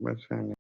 بس يعني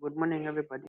Good morning, everybody.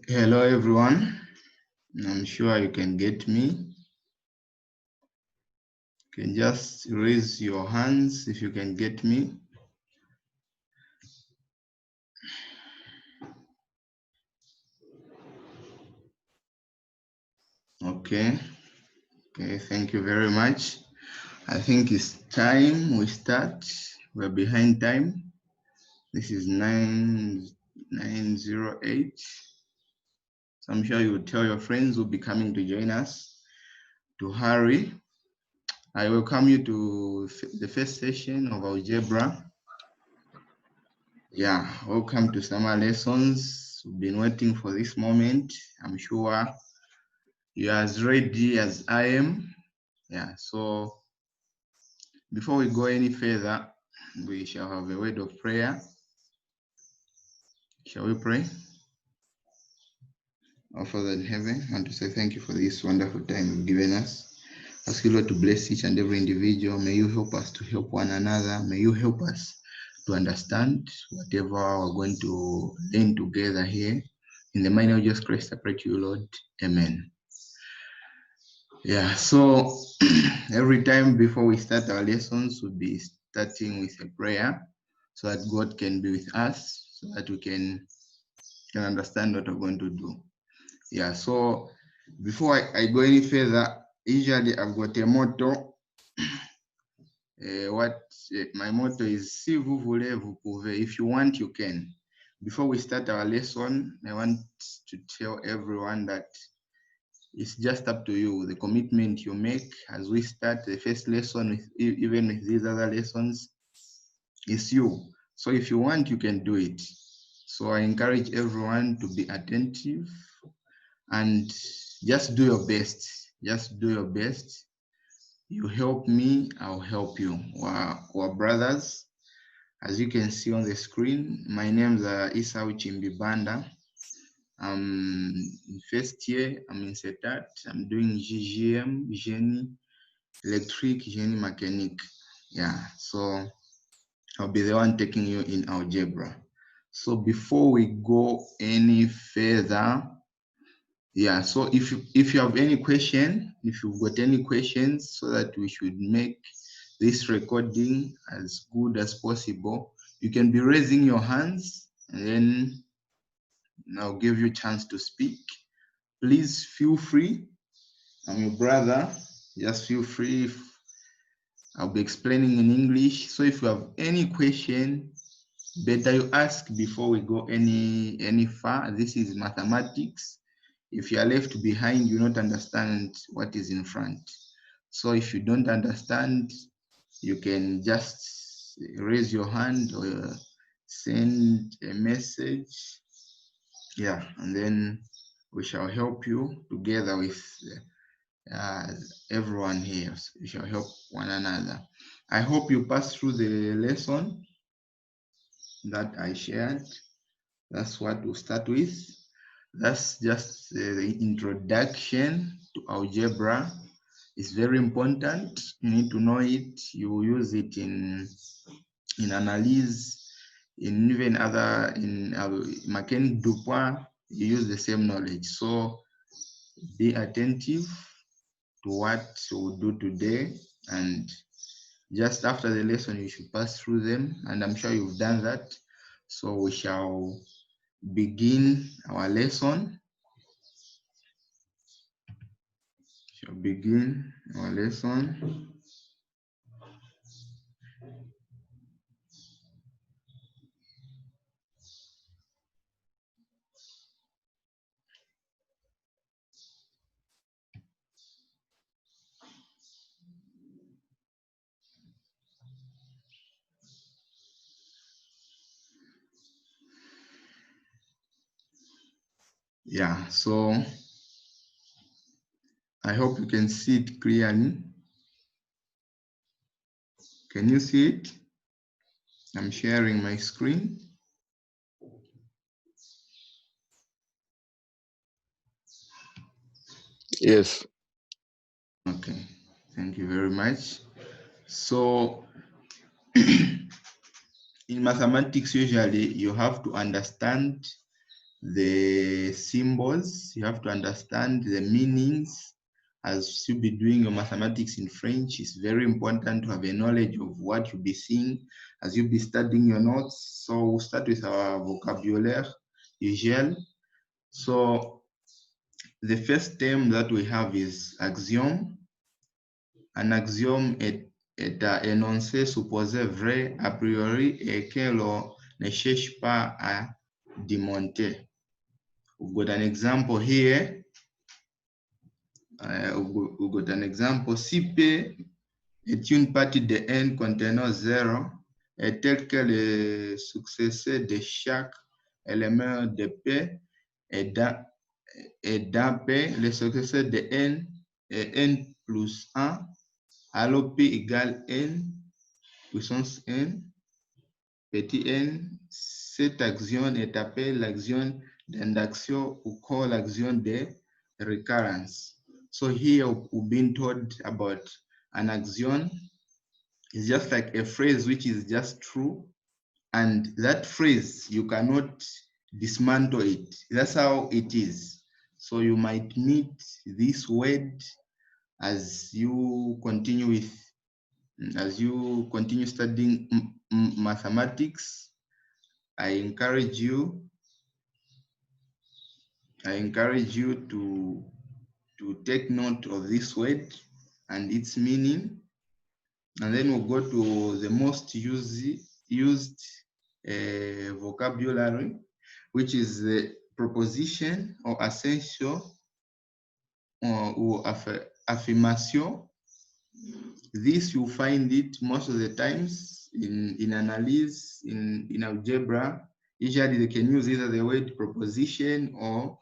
Hello everyone, I'm sure you can get me. You can just raise your hands if you can get me. Okay, thank you very much. I think it's time we start. We're behind time. This is 9:08. So I'm sure you will tell your friends who will be coming to join us to hurry. I welcome you to the first session of Algebra. Yeah, welcome to summer lessons. We've been waiting for this moment. I'm sure you're as ready as I am. Yeah, so before we go any further, we shall have a word of prayer. Shall we pray? Our Father in heaven, I want to say thank you for this wonderful time you've given us. Ask you, Lord, to bless each and every individual. May you help us to help one another. May you help us to understand whatever we're going to learn together here. In the mighty name of Jesus Christ, I pray to you, Lord. Amen. Yeah, so every time before we start our lessons, we'll be starting with a prayer so that God can be with us, so that we can understand what we're going to do. Yeah, so before I go any further, usually I've got a motto. My motto is, si vous voulez, vous pouvez. If you want, you can. Before we start our lesson, I want to tell everyone that it's just up to you, the commitment you make as we start the first lesson, even with these other lessons, it's you. So if you want, you can do it. So I encourage everyone to be attentive and just do your best. Just do your best. You help me, I'll help you. Our brothers, as you can see on the screen, my name's Isau Chimbibanda. I'm in first year, I'm in CETAT, I'm doing GGM, Génie Electric, Génie Mécanique. Yeah, so I'll be the one taking you in Algebra. So before we go any further, yeah, so if you have any question, if you've got any questions, so that we should make this recording as good as possible, you can be raising your hands and then I'll give you a chance to speak. Please feel free. I'm your brother. Just feel free. I'll be explaining in English. So if you have any question, better you ask before we go any far. This is mathematics. If you are left behind, you don't understand what is in front. So if you don't understand, you can just raise your hand or send a message. Yeah, and then we shall help you together with everyone here. We shall help one another. I hope you pass through the lesson that I shared. That's what we'll start with. That's just the introduction to algebra. It's very important. You need to know it. You use it in analysis, in even other, in mechanic du poids, you use the same knowledge. So be attentive to what we'll do today, and just after the lesson you should pass through them, and I'm sure you've done that. So we shall begin our lesson. Yeah, so I hope you can see it clearly. Can you see it? I'm sharing my screen. Yes. Okay, thank you very much. So in mathematics, usually you have to understand the symbols. You have to understand the meanings. As you be doing your mathematics in French, it's very important to have a knowledge of what you'll be seeing as you be studying your notes. So we'll start with our vocabulaire usual. So the first term that we have is axiom. Un axiome est un énoncé supposé vrai a priori et que l'on ne cherche pas à démonter. We've got an example here. We've got an example. Si P est une partie de n contenant 0 et tel que le successeur de chaque élément de P est dans P, le successeur de n est n plus 1, alors P égale n puissance n, petit n. Cet axiome est appelé l'axiome d'induction ou called l'axiome de recurrence. So here we've been told about an axiom. It's just like a phrase which is just true, and that phrase you cannot dismantle it. That's how it is. So you might meet this word as you continue studying mathematics. I encourage you to take note of this word and its meaning. And then we'll go to the most used vocabulary, which is the proposition or assertion or affirmation. This you find it most of the times in analysis, in algebra. Usually they can use either the word proposition or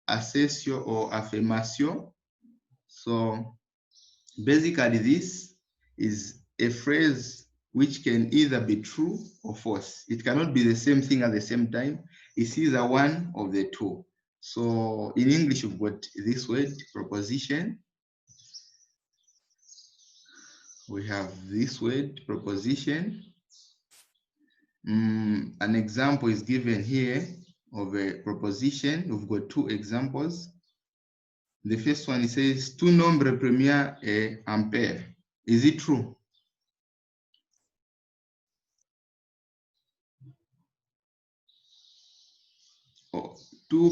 assertion or affirmation. So basically this is a phrase which can either be true or false. It cannot be the same thing at the same time. It's either one of the two. So in English, we've got this word, proposition. We have this word, proposition. An example is given here of a proposition. We've got two examples. The first one, it says, two nombres premiers est ampère. Is it true? Oh, two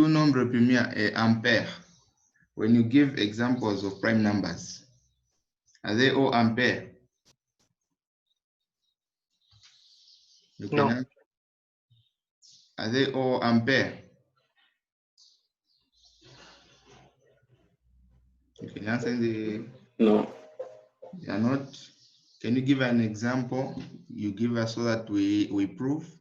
nombres premiers est ampère. When you give examples of prime numbers, are they all ampere? No. Are they all ampere? You can answer No. They are not. Can you give an example? You give us so that we prove.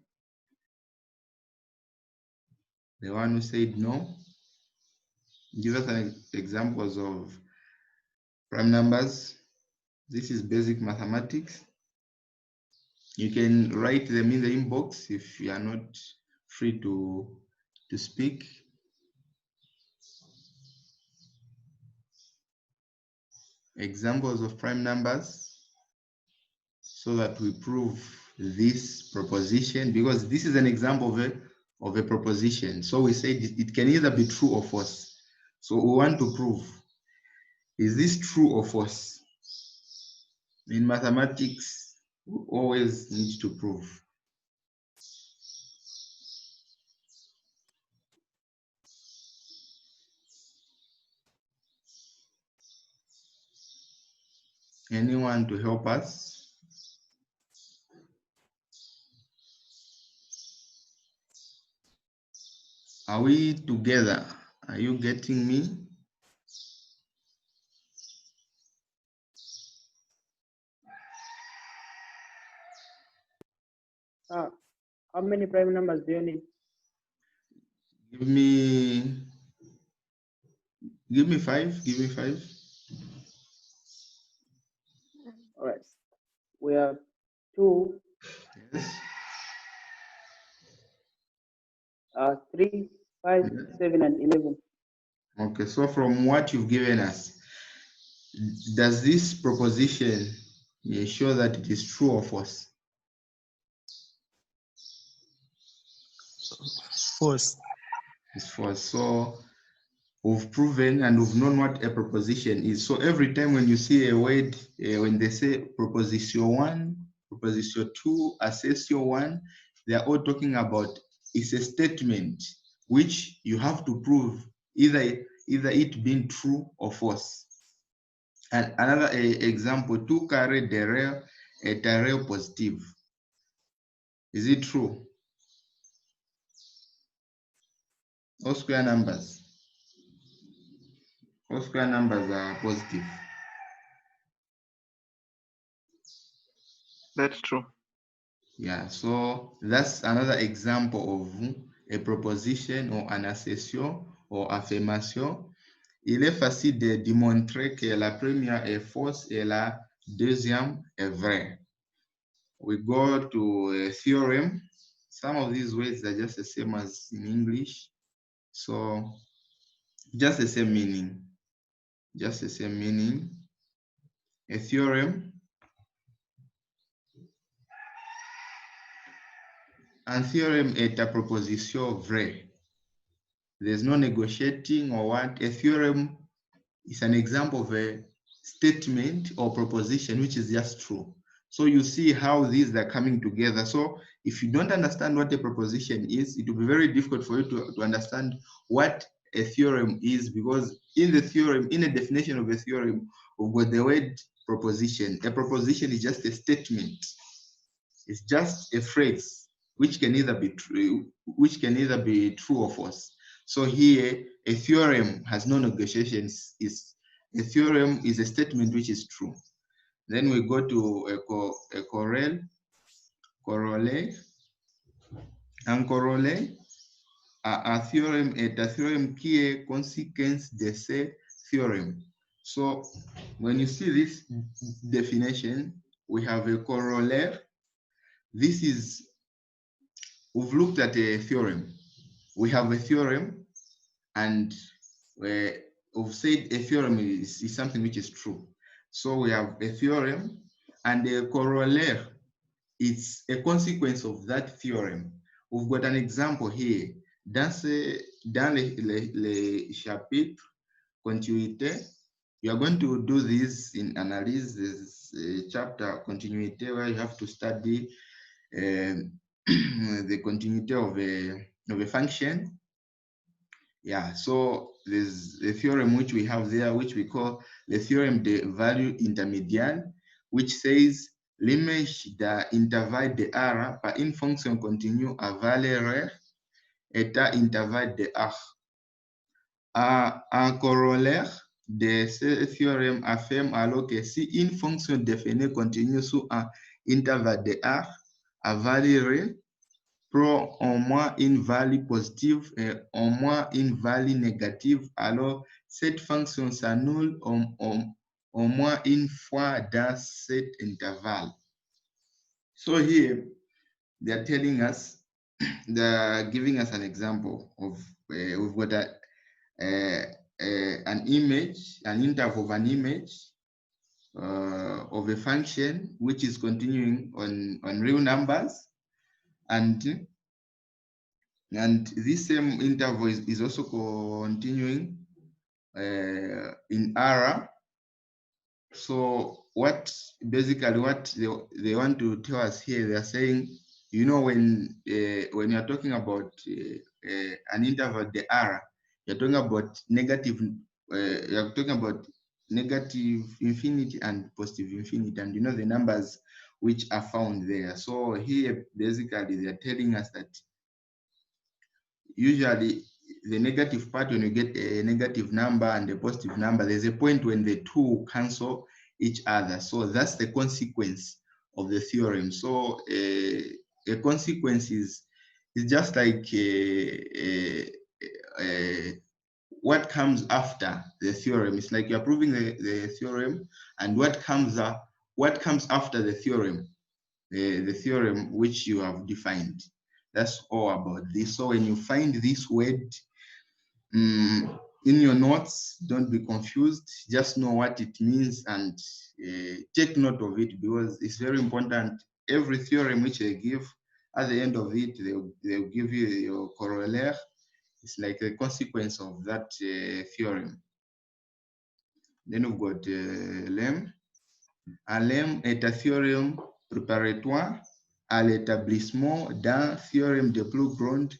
The one who said no, give us an examples of prime numbers. This is basic mathematics. You can write them in the inbox if you are not free to speak. Examples of prime numbers so that we prove this proposition, because this is an example of a proposition. So we said it can either be true or false. So we want to prove, is this true or false? In mathematics, we always need to prove. Anyone to help us? Are we together? Are you getting me? How many prime numbers do you need? Give me five. Give me five. All right. We have 2, Yes. 3, 5, Yeah. 7, and 11. Okay, so from what you've given us, does this proposition show that it is true or false? False. It's false. So we've proven and we've known what a proposition is. So every time when you see a word, when they say proposition 1, proposition 2, assertion 1, they are all talking about it's a statement which you have to prove either it being true or false. And another example, 2 carré derrière est array positive. Is it true? All square numbers. All square numbers are positive. That's true. Yeah, so that's another example of a proposition or an assertion or affirmation. Il est facile de démontrer que la première est fausse et la deuxième est vraie. We go to a theorem. Some of these words are just the same as in English. So just the same meaning. Just the same meaning. A theorem. Un theorem est une proposition vraie. There's no negotiating or what. A theorem is an example of a statement or proposition which is just true. So you see how these are coming together. So if you don't understand what a proposition is, it will be very difficult for you to understand what a theorem is, because in the theorem, in a definition of a theorem, we've got the word proposition. A proposition is just a statement. It's just a phrase which can either be true, or false. So here, a theorem has no negotiations. A theorem is a statement which is true. Then we go to a corollary. Un corollaire, un théorème est un théorème qui est conséquence de ce théorème. So when you see this definition, we have a corollary. This is, we've looked at a theorem. We have a theorem, and we've said a theorem is something which is true. So we have a theorem, and a corollary, it's a consequence of that theorem. We've got an example here. Dans le chapitre continuité, you are going to do this in analysis chapter continuité, where you have to study the continuity of a function. Yeah, so there's a theorem which we have there, which we call the theorem de value intermédiaire, which says l'image d'intervalle de R par une fonction continue à valeur est à intervalle de R. Un corollaire de ce théorème affirme alors que si une fonction définie continue sur un intervalle de R à valeur prend au moins une valeur positive et au moins une valeur négative, alors cette fonction s'annule au moins une fois dans cet intervalle. So here, they're telling us, they're giving us an example of, we've got an image, an interval of an image of a function which is continuing on real numbers, and this same interval is also continuing in R. So what they want to tell us here, they're saying, you know, when you're talking about an interval, the R, you're talking about negative infinity and positive infinity, and you know the numbers which are found there. So here, basically, they're telling us that usually the negative part, when you get a negative number and a positive number, there's a point when the two cancel each other. So that's the consequence of the theorem. So a consequence is just like what comes after the theorem. It's like you're proving the theorem, and what comes after the theorem, the theorem which you have defined. That's all about this. So when you find this word in your notes, don't be confused. Just know what it means and take note of it, because it's very important. Every theorem which they give at the end of it, they'll give you your corollaire. It's like a consequence of that theorem. Then we've got lemme. Un lemme est un théorème préparatoire à l'établissement d'un théorème de plus grande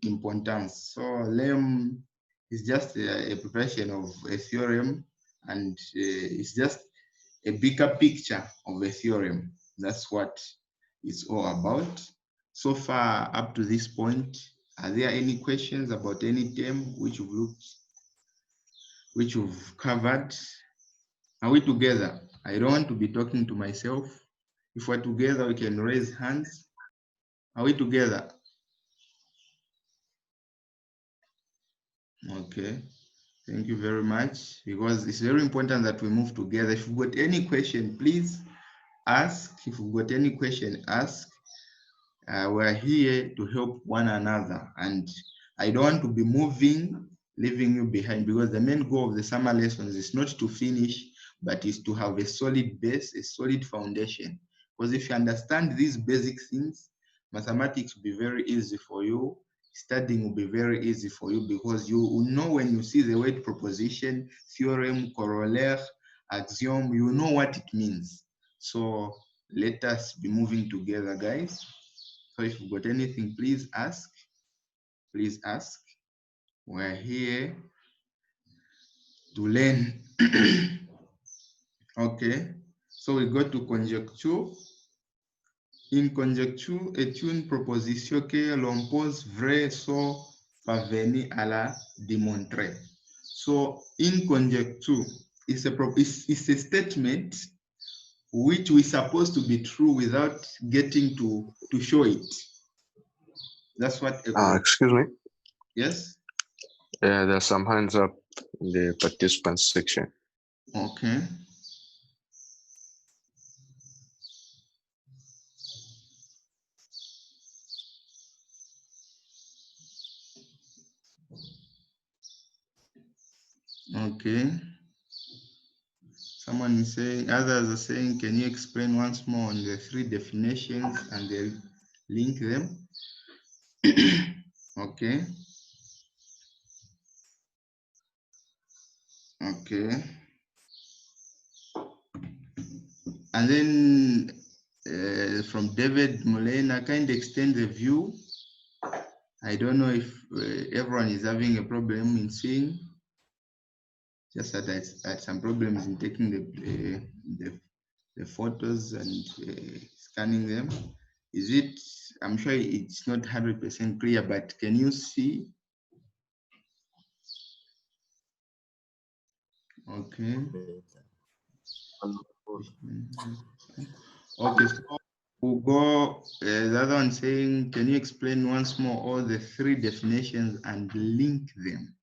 importance. So lemme is just a preparation of a theorem, and it's just a bigger picture of a theorem. That's what it's all about. So far up to this point, are there any questions about any term which you've looked, which you've covered? Are we together? I don't want to be talking to myself. If we're together, we can raise hands. Are we together? Okay. Thank you very much, because it's very important that we move together. If you've got any question, please ask. If you've got any question, ask. We're here to help one another, and I don't want to be leaving you behind, because the main goal of the summer lessons is not to finish, but is to have a solid base, a solid foundation. Because if you understand these basic things, mathematics will be very easy for you. Studying will be very easy for you, because you will know when you see the word proposition, theorem, corollaire, axiom, you know what it means. So let us be moving together, guys. So if you've got anything, please ask. Please ask. We're here to learn. Okay. So we go to conjecture. In conjecture est une proposition que l'on pose vraie sans parvenir à la démontrer. So in conjecture, it's a statement which we're supposed to be true without getting to show it. That's what. Excuse me. Yes. There's some hands up in the participants section. Okay. Okay. Someone is saying, others are saying, can you explain once more on the three definitions and they link them? Okay. Okay. And then from David Molina, kind of extend the view. I don't know if everyone is having a problem in seeing. Just that I had some problems in taking the photos and scanning them. Is it, I'm sure it's not 100% clear, but can you see? Okay. Okay, so we'll go, the other one saying, can you explain once more all the three definitions and link them?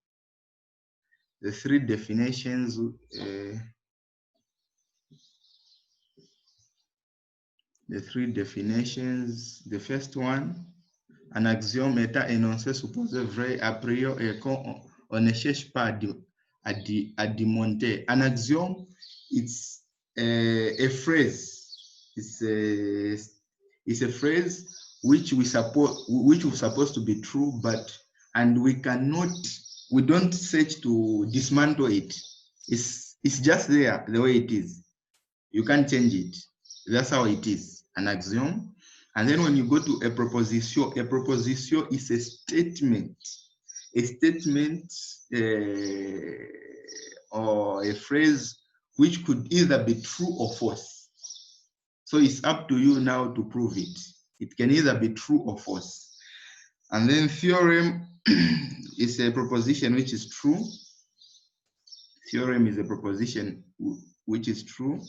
The three definitions, the first one, un axiome est un énoncé supposé vrai a priori et qu'on ne cherche pas à démonter. An axiom, it's a phrase. It's a phrase which we're supposed to be true, and we don't search to dismantle it. It's just there the way it is. You can't change it. That's how it is, an axiom. And then when you go to a proposition is a statement. A statement or a phrase which could either be true or false. So it's up to you now to prove it. It can either be true or false. And then theorem is a proposition which is true. Theorem is a proposition which is true.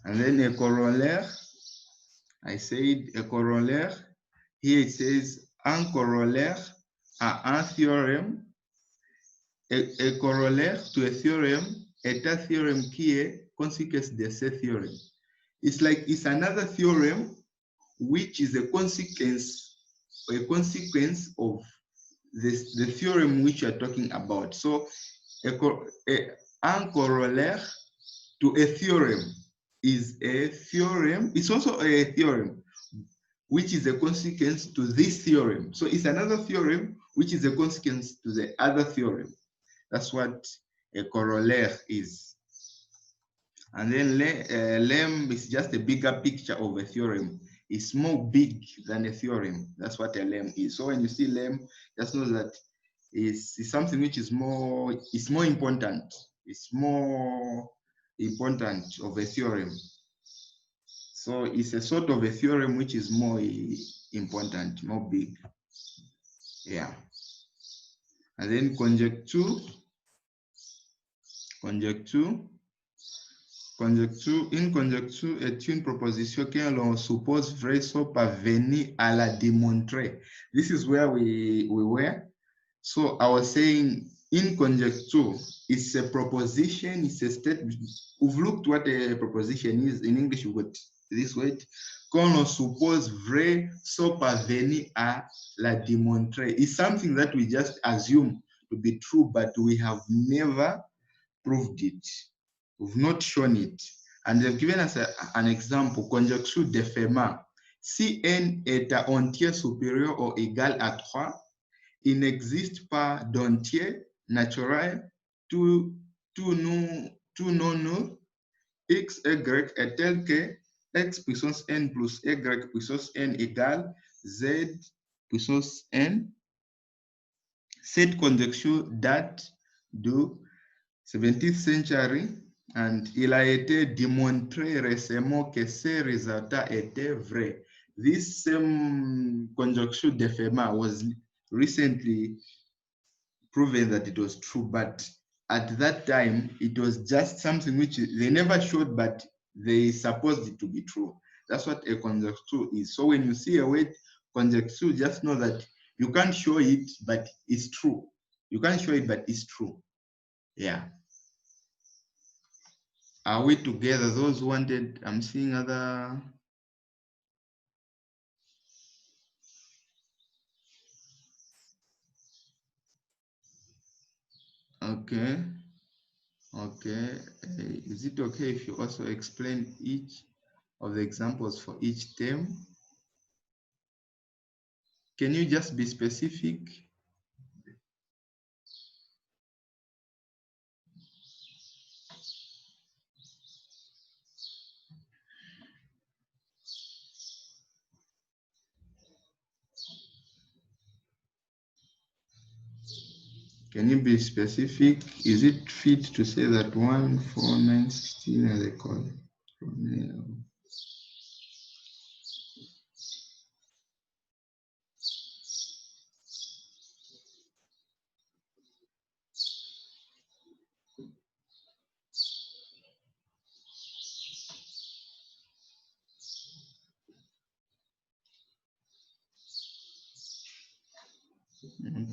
And then a corollaire, I said a corollaire. Here it says un corollaire à un théorème. A corollaire to a theorem est un théorème qui est conséquence de ce théorème. It's like it's another theorem which is a consequence of the theorem which you are talking about. So un corollaire to a theorem is a theorem. It's also a theorem, which is a consequence to this theorem. So it's another theorem which is a consequence to the other theorem. That's what a corollary is. And then lem is just a bigger picture of a theorem. It's more big than a theorem. That's what a lem is. So when you see lem, just know that it's something which is more important. It's more important of a theorem. So it's a sort of a theorem which is more important, more big. Yeah. And then conjecture. Une conjecture est une proposition que l'on suppose vraie sans parvenir à la démontrer. This is where we were. So I was saying in conjecture, it's a proposition, it's a statement. We've looked what a proposition is. In English, we've got this word. Qu'on l'on suppose vrai sans parvenir à la démontrer. It's something that we just assume to be true, but we have never proved it. We've not shown it. And they've given us an example, conjecture de Fermat. Si n est un entier supérieur ou égal à 3, il n'existe pas d'entier naturel tout non nul x, y est tel que x puissance n plus y puissance n égale z puissance n. Cette conjecture date du 17th century and il a été démontré récemment que ces résultats étaient vrais. This same conjecture de Fermat was recently proven that it was true, but at that time it was just something which they never showed, but they supposed it to be true. That's what a conjecture is. So when you see a word conjecture, just know that you can't show it, but it's true. You can't show it, but it's true. Yeah. Are we together? Those who wanted, I'm seeing other. Okay. Okay. Is it okay if you also explain each of the examples for each term? Can you just be specific? Can you be specific? Is it fit to say that 1, 4, 9, 16 are the call?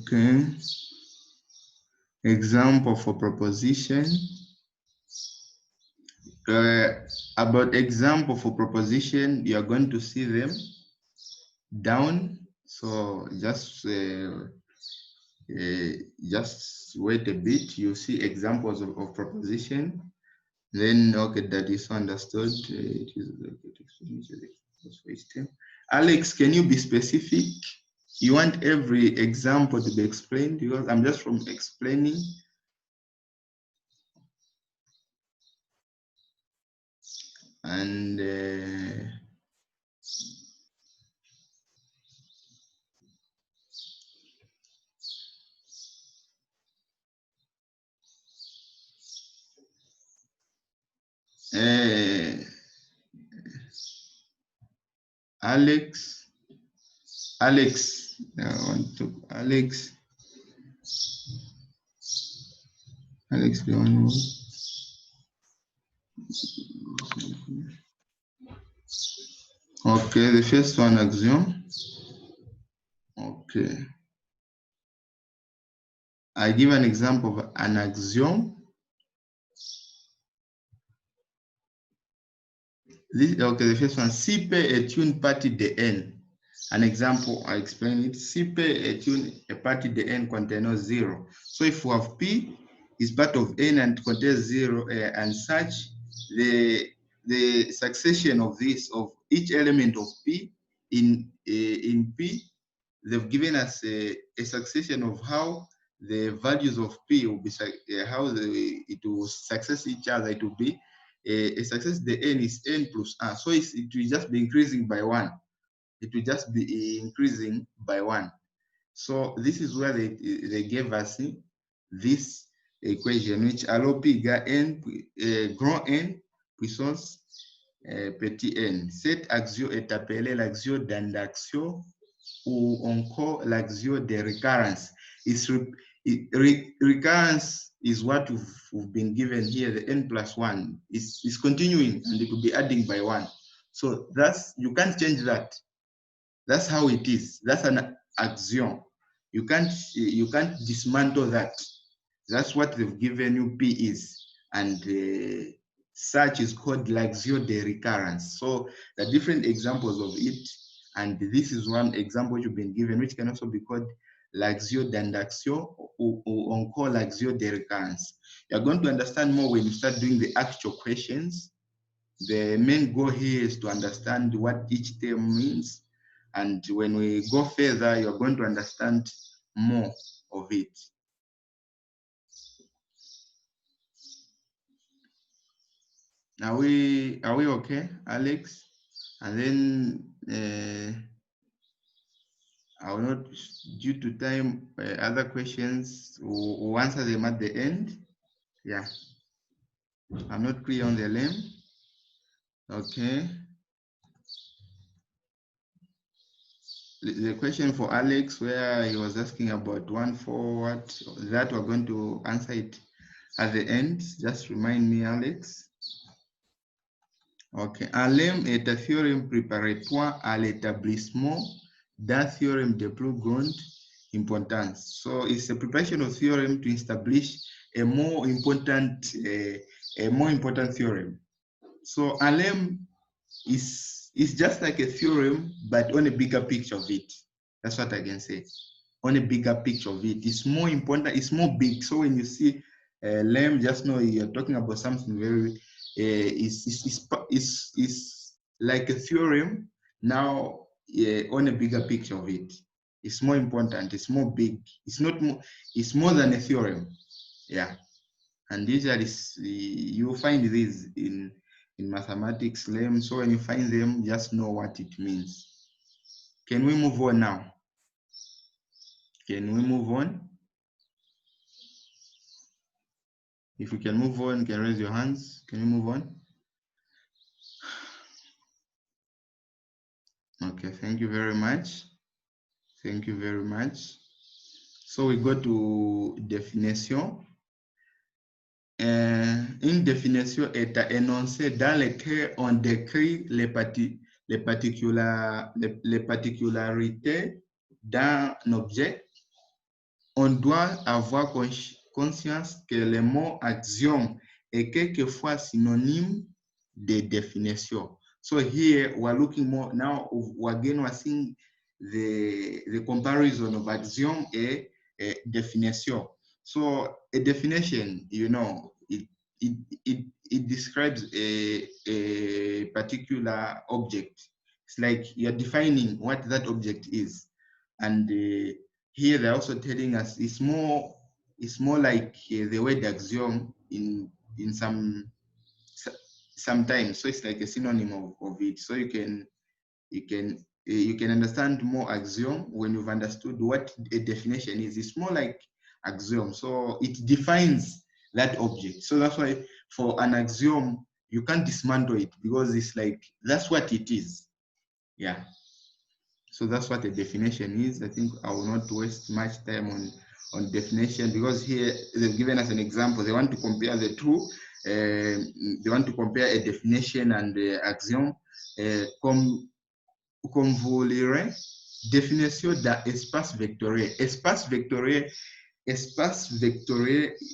Okay. Example for proposition. About example for proposition, you are going to see them down. So just wait a bit. You see examples of proposition. Then, okay, that is understood. It is Alex, can you be specific? You want every example to be explained because I'm just from explaining. And Alex, I want to Alex, the one who. Okay, the first one, axiom. Okay. I give an example of an axiom. Okay, the first one, si P est une partie de N. An example, I explain it. Si P est a partie de N contains 0. So if we have P is part of N and contains 0 and such, the succession of this, of each element of P in P, they've given us a succession of how the values of P will be, how it will success each other. It will be a success. The n is n plus r. So it will just be increasing by 1. It will just be increasing by 1. So this is where they gave us this equation, which allow P n grand n puissance petit n. Cet axiome est appelé l'axiome d'induction ou encore l'axiome de recurrence. Recurrence is what we've been given here, the n plus 1. It's continuing and it will be adding by 1. So you can't change that. That's how it is. That's an axiom. You can't dismantle that. That's what they've given you P is. And such is called l'axiome de recurrence. So there are different examples of it. And this is one example you've been given, which can also be called l'axiome d'induction or encore l'axiome de recurrence. You're going to understand more when you start doing the actual questions. The main goal here is to understand what each term means. And when we go further, you're going to understand more of it. Are we okay, Alex? And then I will not, due to time, other questions, we'll answer them at the end. Yeah. I'm not clear on the limb. Okay. The question for Alex, where he was asking about 1, 4, what, that we're going to answer it at the end. Just remind me, Alex. Okay. Un lemme est un théorème préparatoire à l'établissement d'un théorème de plus grande importance. So it's a preparation of theorem to establish a more important theorem. So un lemme is just like a theorem, but on a bigger picture of it. That's what I can say. On a bigger picture of it. It's more important, it's more big. So when you see lemme, just know you're talking about something very, it's like a theorem now on a bigger picture of it. It's more important, it's more big. It's not more, it's more than a theorem. Yeah. And usually you find these in mathematics, lemme. So when you find them, just know what it means. Can we move on now? Can we move on? If we can move on, can raise your hands. Can you move on? Okay, thank you very much. Thank you very much. So we go to definition. Une définition est à énoncer dans lequel on décrit les particularités d'un objet. On doit avoir conscience que le mot axiome est quelquefois synonyme de définition. So here we're looking more now, we're seeing the comparison of axiom and definition. So a definition, you know, it describes a particular object. It's like you're defining what that object is. And here they're also telling us it's more like the word axiom in sometimes. So it's like a synonym of it. So you can understand more axiom when you've understood what a definition is. It's more like axiom. So it defines that object. So that's why for an axiom, you can't dismantle it because it's like, that's what it is. Yeah. So that's what a definition is. I think I will not waste much time on definition because here they've given us an example. They want to compare the two. They want to compare a definition and the axiom. Comme vous lirez, définition d'un espace vectoriel. Espace vectoriel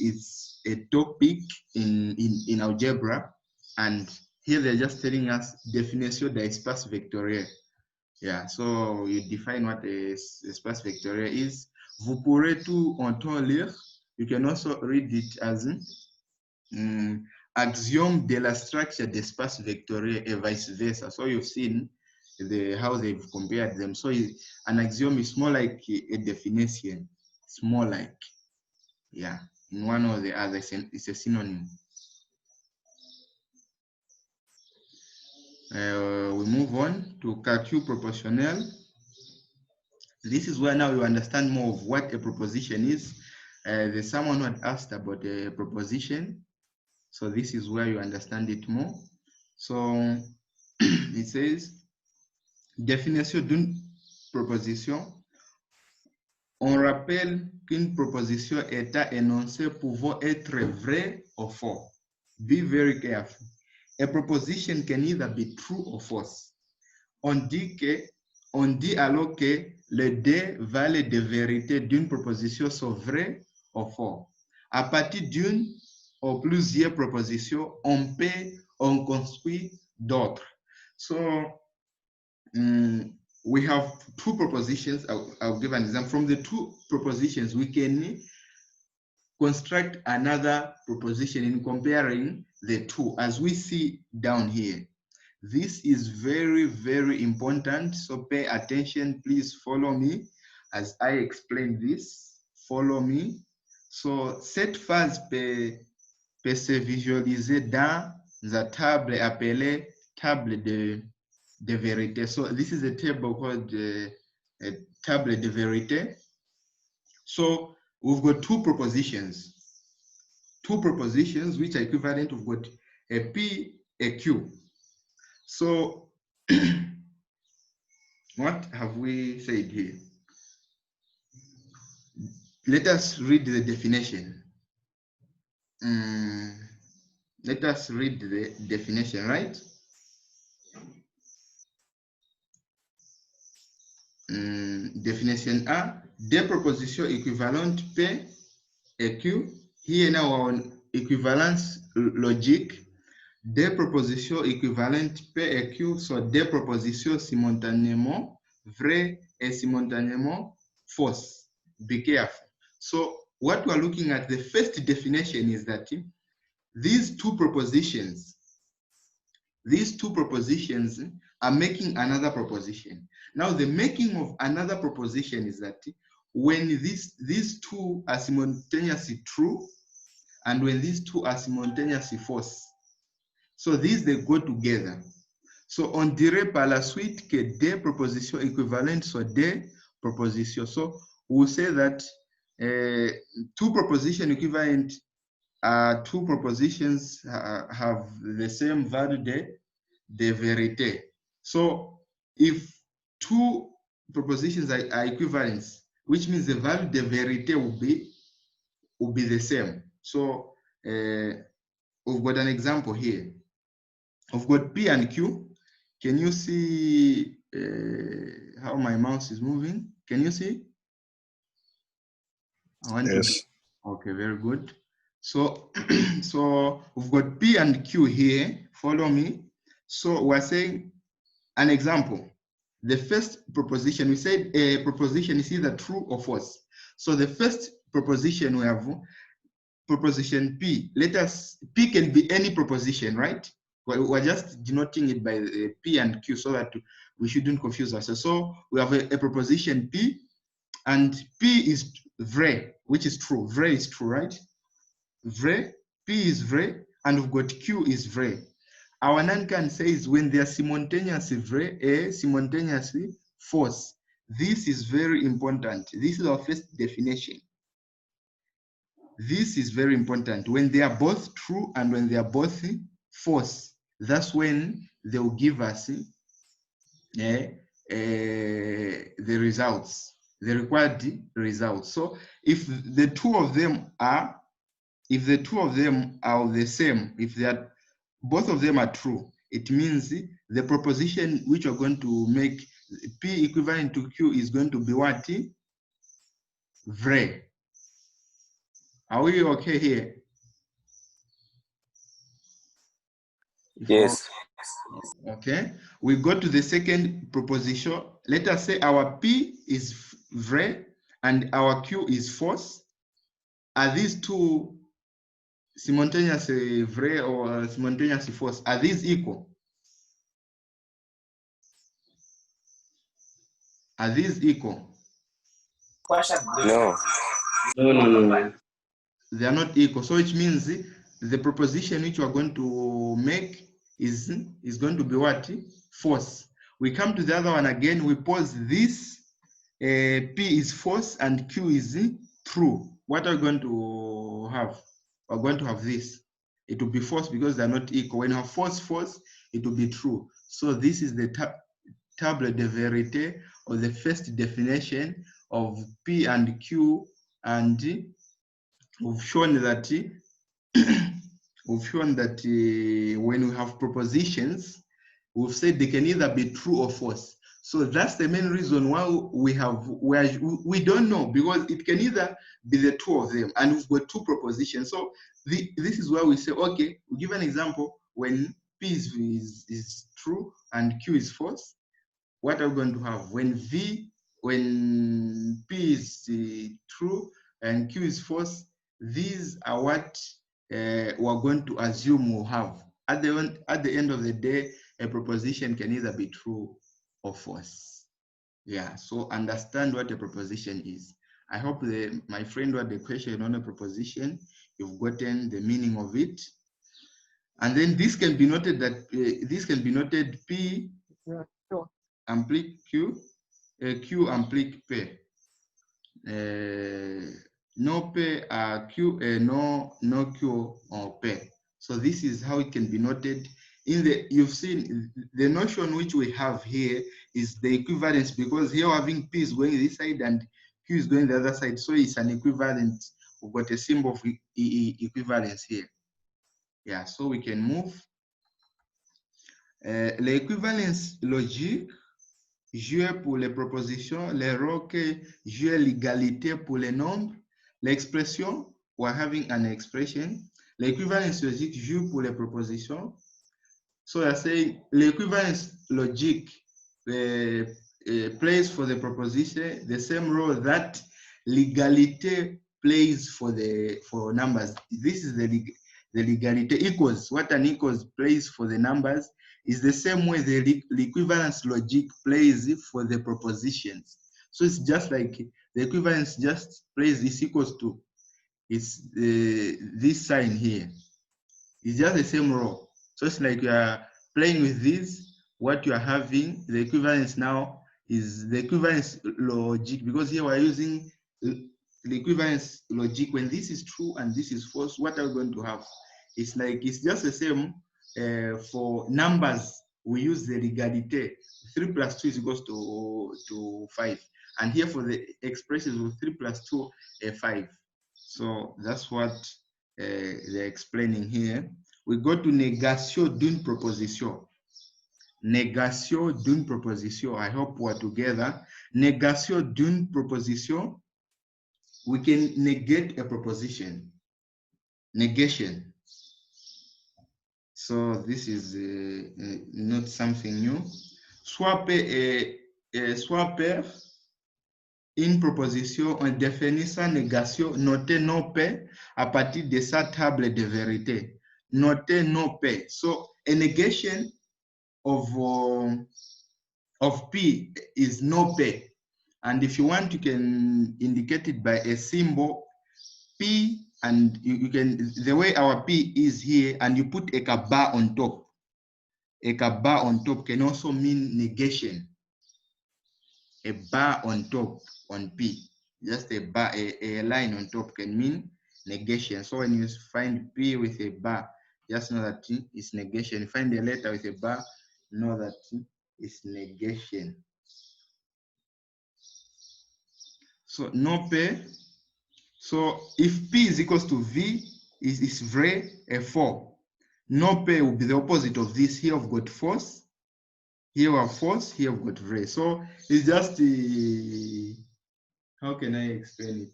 is a topic in algebra, and here they're just telling us definition d'un espace vectoriel. Yeah, so you define what a espace vectoriel is. Vous pourrez tout en temps lire. You can also read it as axiome de la structure d'espace vectoriel et vice versa. So you've seen how they've compared them. So an axiom is more like a definition. It's more like, yeah, in one or the other, it's a synonym. We move on to calcul proportionnel. This is where now you understand more of what a proposition is. There's someone who had asked about a proposition. So this is where you understand it more. So it says, définition d'une proposition. On rappelle qu'une proposition est à énoncer pouvant être vrai ou faux. Be very careful. A proposition can either be true or false. On dit alors que les deux valeurs de vérité d'une proposition sont vraies ou faux. À partir d'une ou plusieurs propositions, on construit d'autres. So we have two propositions. I'll give an example. From the two propositions, we can construct another proposition in comparing the two, as we see down here. This is very, very important. So pay attention. Please follow me as I explain this. Follow me. So cette phase peut se visualiser dans la table appelée table de vérité. So this is a table called a table de vérité. So we've got two propositions which are equivalent. We've got a P, a Q. So what have we said here? Let us read the definition. Let us read the definition, right? Definition A, des propositions équivalentes P et Q. Here now on equivalence logique. Des propositions équivalentes P et Q sont des propositions simultanément vraies et simultanément fausses. Be careful. So what we're looking at, the first definition is that these two propositions are making another proposition. Now the making of another proposition is that when these two are simultaneously true and when these two are simultaneously false. So these, they go together. So on dirait par la suite que des propositions équivalentes sont des propositions. So we'll say that two propositions equivalent two propositions have the same value de vérité. So if two propositions are equivalent, which means the value de vérité will be the same. So we've got an example here. We've got P and Q. Can you see how my mouse is moving? Can you see? Yes. Okay, very good. So, so we've got P and Q here. Follow me. So we're saying an example. The first proposition, we said a proposition is either true or false. So the first proposition we have, proposition P. P can be any proposition, right? We're just denoting it by P and Q so that we shouldn't confuse ourselves. So we have a proposition P, and P is vrai, which is true. Vrai is true, right? Vrai, P is vrai, and we've got Q is vrai. Our Nankan says when they are simultaneously vrai and simultaneously false. This is very important. This is our first definition. This is very important. When they are both true and when they are both false, that's when they will give us the results, the required results. So if the two of them are the same, if they are both of them are true, it means the proposition which we're going to make P equivalent to Q is going to be what? Vrai. Are we okay here? Yes. Okay. We go to the second proposition. Let us say our P is vrai and our Q is false. Are these two simultaneously vrai or simultaneously false? Are these equal? Are these equal? No. No. They are not equal. So it means the proposition which we are going to make is going to be what? False. We come to the other one again. We pose this. P is false and Q is true. What are we going to have? We're going to have this. It will be false because they're not equal. When you have false, it will be true. So this is the table de vérité, or the first definition of P and Q, and we've shown that when we have propositions, we've said they can either be true or false. So that's the main reason why we don't know, because it can either be the two of them, and we've got two propositions. So this is why we say, okay, we'll give an example. When P is true and Q is false, what are we going to have? When P is true and Q is false, these are what we're going to assume we'll have. At the end of the day, a proposition can either be true or false. Yeah, so understand what a proposition is. I hope my friend who had the question on a proposition, you've gotten the meaning of it. And then this can be noted that P implique Q, Q implique P. No P Q, no Q or P. So this is how it can be noted. You've seen the notion which we have here is the equivalence, because here we're having P is going this side and Q is going the other side. So it's an equivalent. We've got a symbol of equivalence here. Yeah, so we can move. L'équivalence logique jouer pour les propositions, les roques jouer l'égalité pour les nombres. L'expression, we're having an expression. L'équivalence logique joue pour les propositions. So I say l'équivalence logique plays for the proposition the same role that l'égalité plays for numbers. This is the l'égalité equals. What an equals plays for the numbers is the same way the equivalence logic plays for the propositions. So it's just like the equivalence just plays this equals to. It's this sign here. It's just the same role. So it's like you are playing with this. What you are having, the equivalence now is the equivalence logic, because here we're using the equivalence logic. When this is true and this is false, what are we going to have? It's like it's just the same. For numbers, we use the l'égalité. 3 plus 2 is equals to 5. And here for the expressions with 3 plus 2, 5. So that's what they're explaining here. We go to négation d'une proposition. Négation d'une proposition. I hope we're together. Négation d'une proposition. We can negate a proposition. Negation. So this is not something new. Soit pair, une proposition en définissant négation, notez non P à partir de sa table de vérité. Notez non P. So a negation of P is no P. And if you want, you can indicate it by a symbol P, and you can, the way our P is here, and you put a bar on top. A bar on top can also mean negation. A bar on top on P, just a bar, a line on top can mean negation. So when you find P with a bar, just know that it's negation. Find a letter with a bar, know that it's negation. So no P. So if P is equals to V, is vrai, a 4. No P will be the opposite of this. Here we've got false. Here we have false. Here we've got vrai. So it's just how can I explain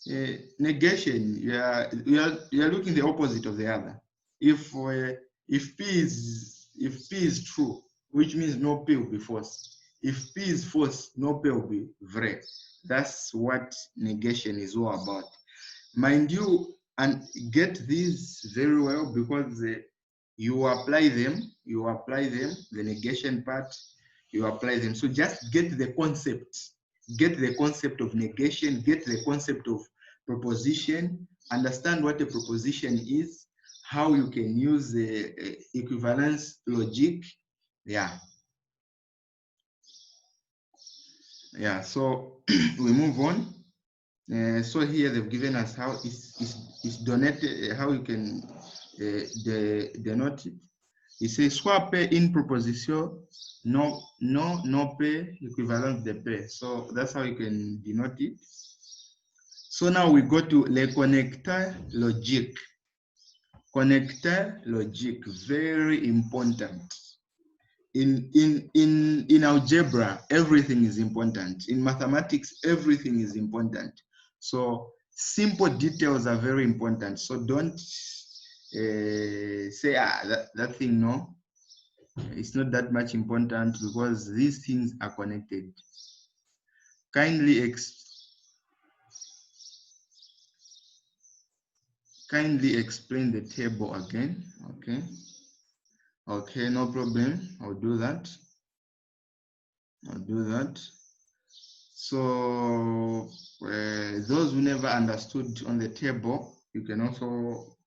it? Negation. You are looking the opposite of the other. If P is true, which means no P will be false. If P is false, no P will be vrai. That's what negation is all about. Mind you, and get these very well, because you apply them, the negation part, you apply them. So just get the concept. Get the concept of negation, get the concept of proposition, understand what a proposition is, how you can use the equivalence logic. Yeah. Yeah, so we move on. So here they've given us how it's donated, how you can denote it. It says soit P in proposition, non P equivalent de P. So that's how you can denote it. So now we go to le connecteur logique. Connecteur logique, very important. In algebra, everything is important. In mathematics, everything is important. So simple details are very important. So don't say, that thing, no, it's not that much important, because these things are connected. Kindly explain the table again. Okay, no problem. I'll do that. So those who never understood on the table, you can also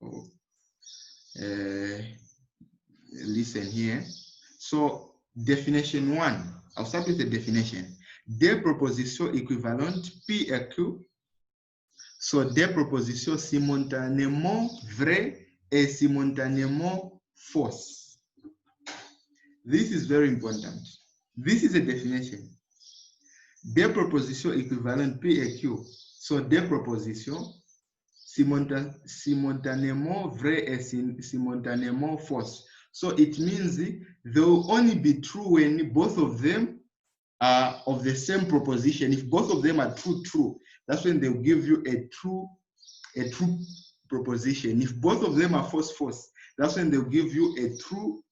listen here. So definition 1, I'll start with the definition. Des propositions équivalentes P et Q sont des propositions simultanément vraies et simultanément fausses. This is very important. This is a definition. Des propositions équivalentes P et Q sont des propositions simultanément vraies et simultanément fausses. So it means they will only be true when both of them are of the same proposition. If both of them are true, that's when they'll give you a true proposition. If both of them are false, that's when they'll give you a true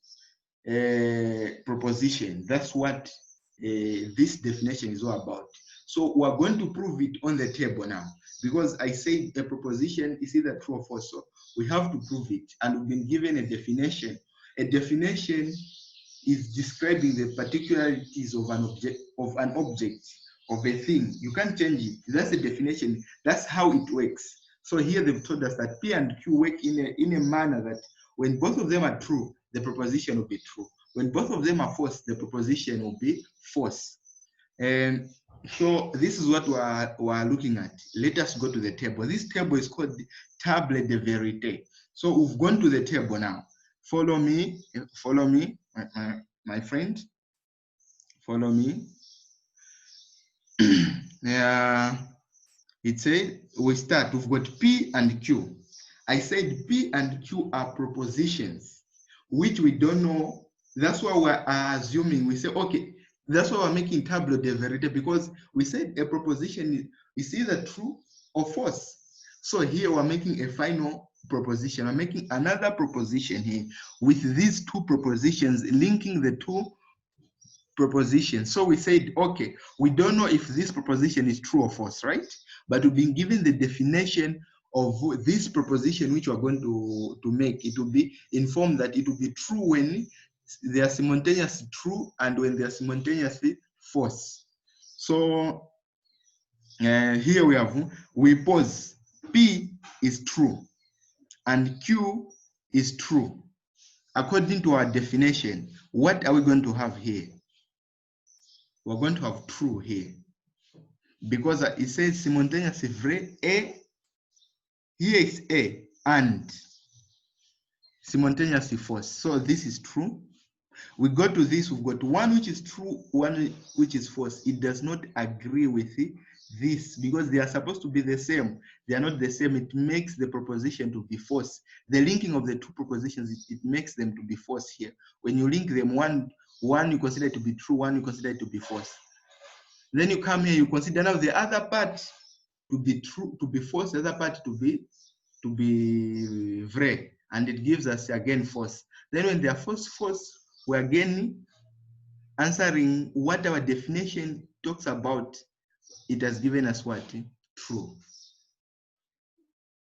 proposition. That's what this definition is all about. So we're going to prove it on the table now, because I said a proposition is either true or false. So we have to prove it, and we've been given a definition. A definition is describing the particularities of an object, of a thing. You can't change it. That's a definition. That's how it works. So here they've told us that P and Q work in a manner that when both of them are true, the proposition will be true. When both of them are false, the proposition will be false. And so this is what we're looking at. Let us go to the table. This table is called the table de vérité. So we've gone to the table now. Follow me, my friend. Follow me. It said we start. We've got P and Q. I said P and Q are propositions which we don't know. That's why we're assuming. We say, okay, that's why we're making tableau de vérité, because we said a proposition is either true or false. So here we're making a final proposition. I'm making another proposition here with these two propositions, linking the two propositions. So we said, okay, we don't know if this proposition is true or false, right? But we've been given the definition of this proposition which we're going to make. It will be informed that it will be true when they are simultaneously true and when they are simultaneously false. So here we pose P is true and Q is true. According to our definition, what are we going to have here? We're going to have true here, because it says simultaneously vrai, A, here is A, and simultaneously false. So this is true. We go to this, we've got one which is true, one which is false. It does not agree with this, because they are supposed to be the same. They are not the same. It makes the proposition to be false. The linking of the two propositions, it makes them to be false here. When you link them, one you consider to be true, one you consider it to be false. Then you come here, you consider now the other part to be true, to be false, the other part to be vrai, and it gives us again false. Then when they are false, we're again answering what our definition talks about. It has given us what? True.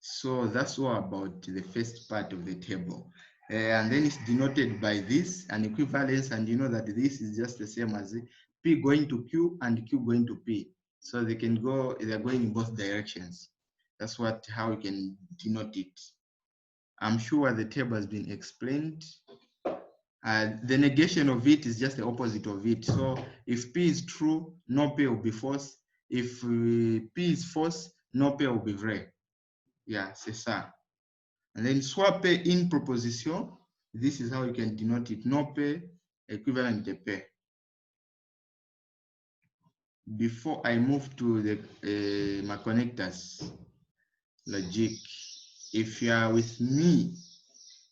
So that's all about the first part of the table. and then it's denoted by this, an equivalence, and you know that this is just the same as P going to Q and Q going to P. So they can go, they're going in both directions. That's how you can denote it. I'm sure the table has been explained. The negation of it is just the opposite of it. So if P is true, no P will be false. If P is false, no P will be vrai. Yeah, c'est ça. And then soit P in proposition, this is how you can denote it. No P, equivalent de P. Before I move to the my connectors, Logique, if you are with me,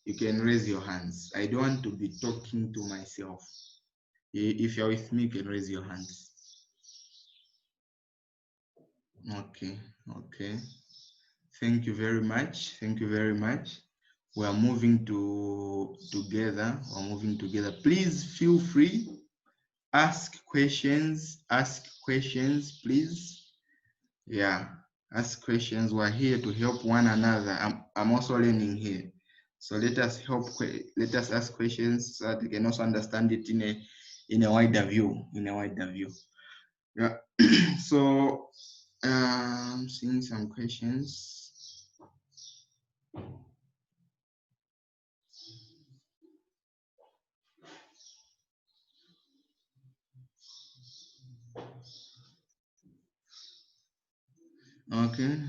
you can raise your hands. I don't want to be talking to myself. If you're with me, you can raise your hands. Okay, okay. Thank you very much. Thank you very much. We are moving together. We're moving together. Please feel free. Ask questions. Ask questions, please. Yeah, ask questions. We're here to help one another. I'm also learning here. So let us let us ask questions so that we can also understand it in a wider view. Yeah. So seeing some questions. Okay.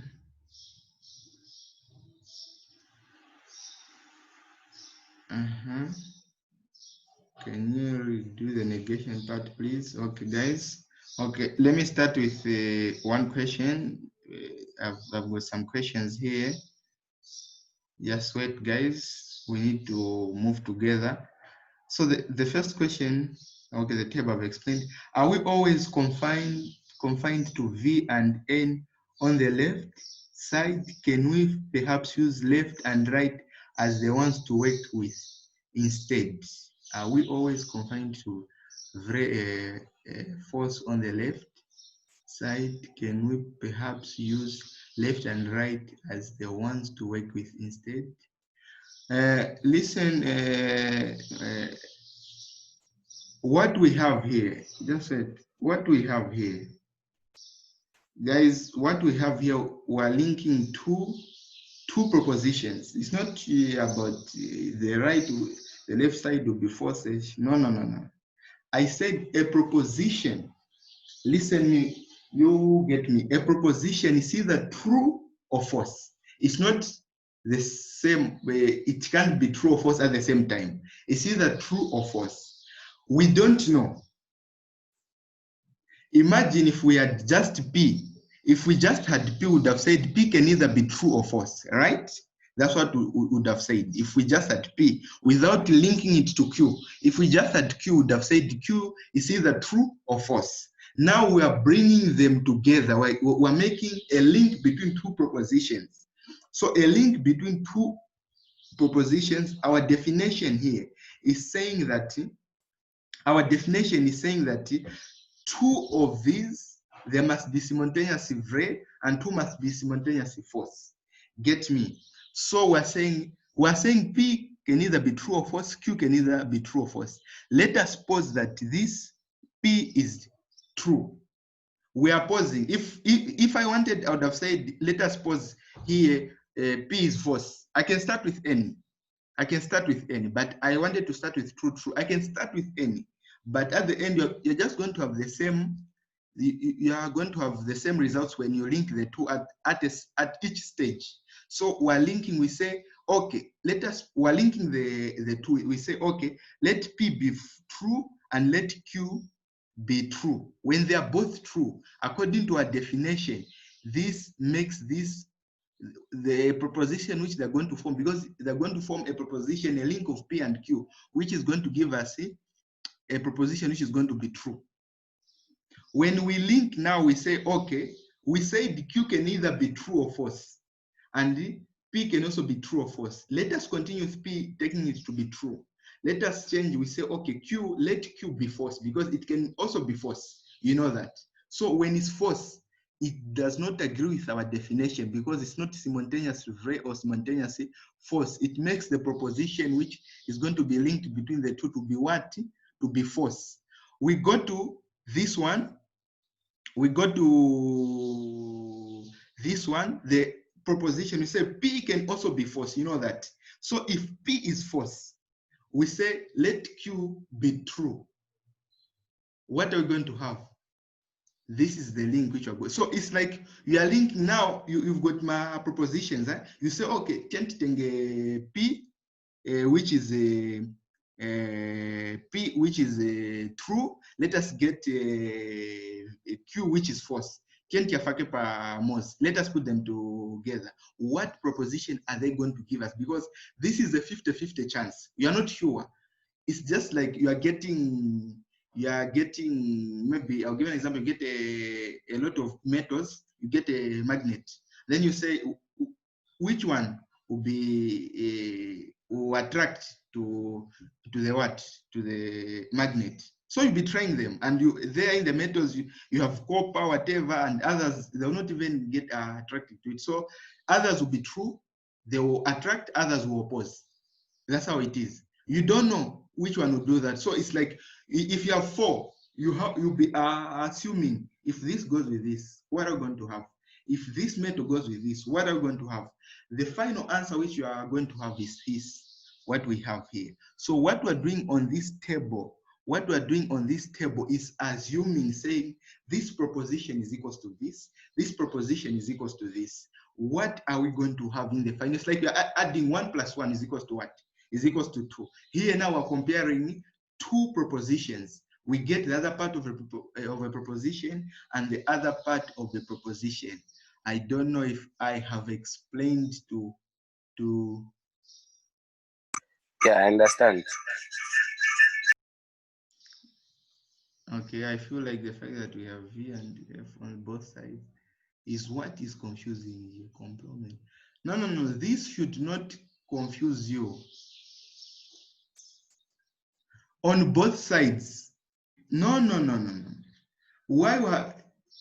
Can you do the negation part, please? Okay, guys. Okay, let me start with one question. I've got some questions here. Just wait, guys. We need to move together. So the first question, okay, the table I've explained. Are we always confined to V and N on the left side? Can we perhaps use left and right as the ones to work with instead? Are we always confined to force on the left side? Can we perhaps use left and right as the ones to work with instead? Listen, what we have here, what we have here, guys, what we have here, we're linking two propositions. It's not about the right, the left side will be forces. No. I said a proposition. Listen me, you get me. A proposition is either true or false. It's not the same way. It can't be true or false at the same time. It's either true or false. We don't know. Imagine if we had just P. If we just had P, we would have said P can either be true or false, right? That's what we would have said. If we just had P without linking it to Q. If we just had Q, we would have said Q is either true or false. Now we are bringing them together. We're making a link between two propositions. So a link between two propositions, our definition here is saying that, two of these, there must be simultaneously vrai and two must be simultaneously false. Get me? So we're saying P can either be true or false, Q can either be true or false. Let us pose that this P is true. We are posing. If I wanted, I would have said, let us pose here, P is false. I can start with any. But I wanted to start with true. I can start with any. But at the end, you're just going to have the same. You are going to have the same results when you link the two at each stage. So we're linking. We say, okay, we're linking the two. We say, okay, let P be true and let Q be true. When they are both true, according to our definition, this makes this the proposition which they're going to form, because they're going to form a proposition, a link of P and Q, which is going to give us a proposition which is going to be true. When we link now, we say, okay, we say the Q can either be true or false, and P can also be true or false. Let us continue with P taking it to be true. Let us change, we say, okay, Q, let Q be false, because it can also be false. You know that. So when it's false, it does not agree with our definition because it's not simultaneously vrai or simultaneously false. It makes the proposition which is going to be linked between the two to be what? To be false. We go to this one. We go to this one. The proposition, we say P can also be false. You know that. So if P is false, we say let Q be true. What are we going to have? This is the link which are going. So it's like you are linking now. You've got my propositions. You say, okay, P, which is P, which is true. Let us get a Q, which is false. Let us put them together. What proposition are they going to give us? Because this is a 50-50 chance. You are not sure. It's just like you are getting, maybe I'll give an example. You get a lot of metals, you get a magnet. Then you say, which one will attract to the what? To the magnet. So you'll be trying them, and there in the metals, you have copper, whatever, and others, they will not even get attracted to it. So others will be true, they will attract, others will oppose. That's how it is. You don't know which one will do that. So it's like if you have 4, you'll be assuming if this goes with this, what are we going to have? If this metal goes with this, what are we going to have? The final answer which you are going to have is this, what we have here. So what we're doing on this table, is assuming, saying this proposition is equals to this proposition is equals to this. What are we going to have in the final? It's like you're adding 1 + 1 is equals to what? Is equals to 2. Here now we're comparing 2 propositions. We get the other part of a proposition and the other part of the proposition. I don't know if I have explained to. Yeah, I understand. Okay, I feel like the fact that we have V and F on both sides is what is confusing your complement. No, this should not confuse you. On both sides. No. Why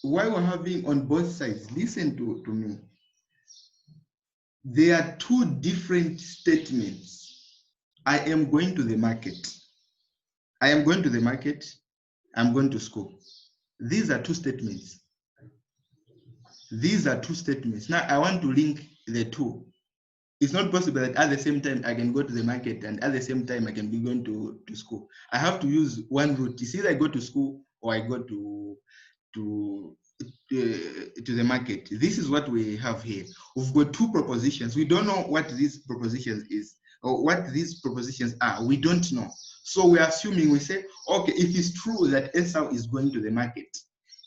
we're having on both sides? Listen to me. There are 2 different statements. I am going to the market. I am going to the market. I'm going to school. These are 2 statements. These are 2 statements. Now I want to link the 2. It's not possible that at the same time I can go to the market and at the same time I can be going to school. I have to use one route. It's either I go to school or I go to the market. This is what we have here. We've got 2 propositions. We don't know what these propositions is or what these propositions are. We don't know. So we're assuming, we say, okay, if it's true that Esau is going to the market,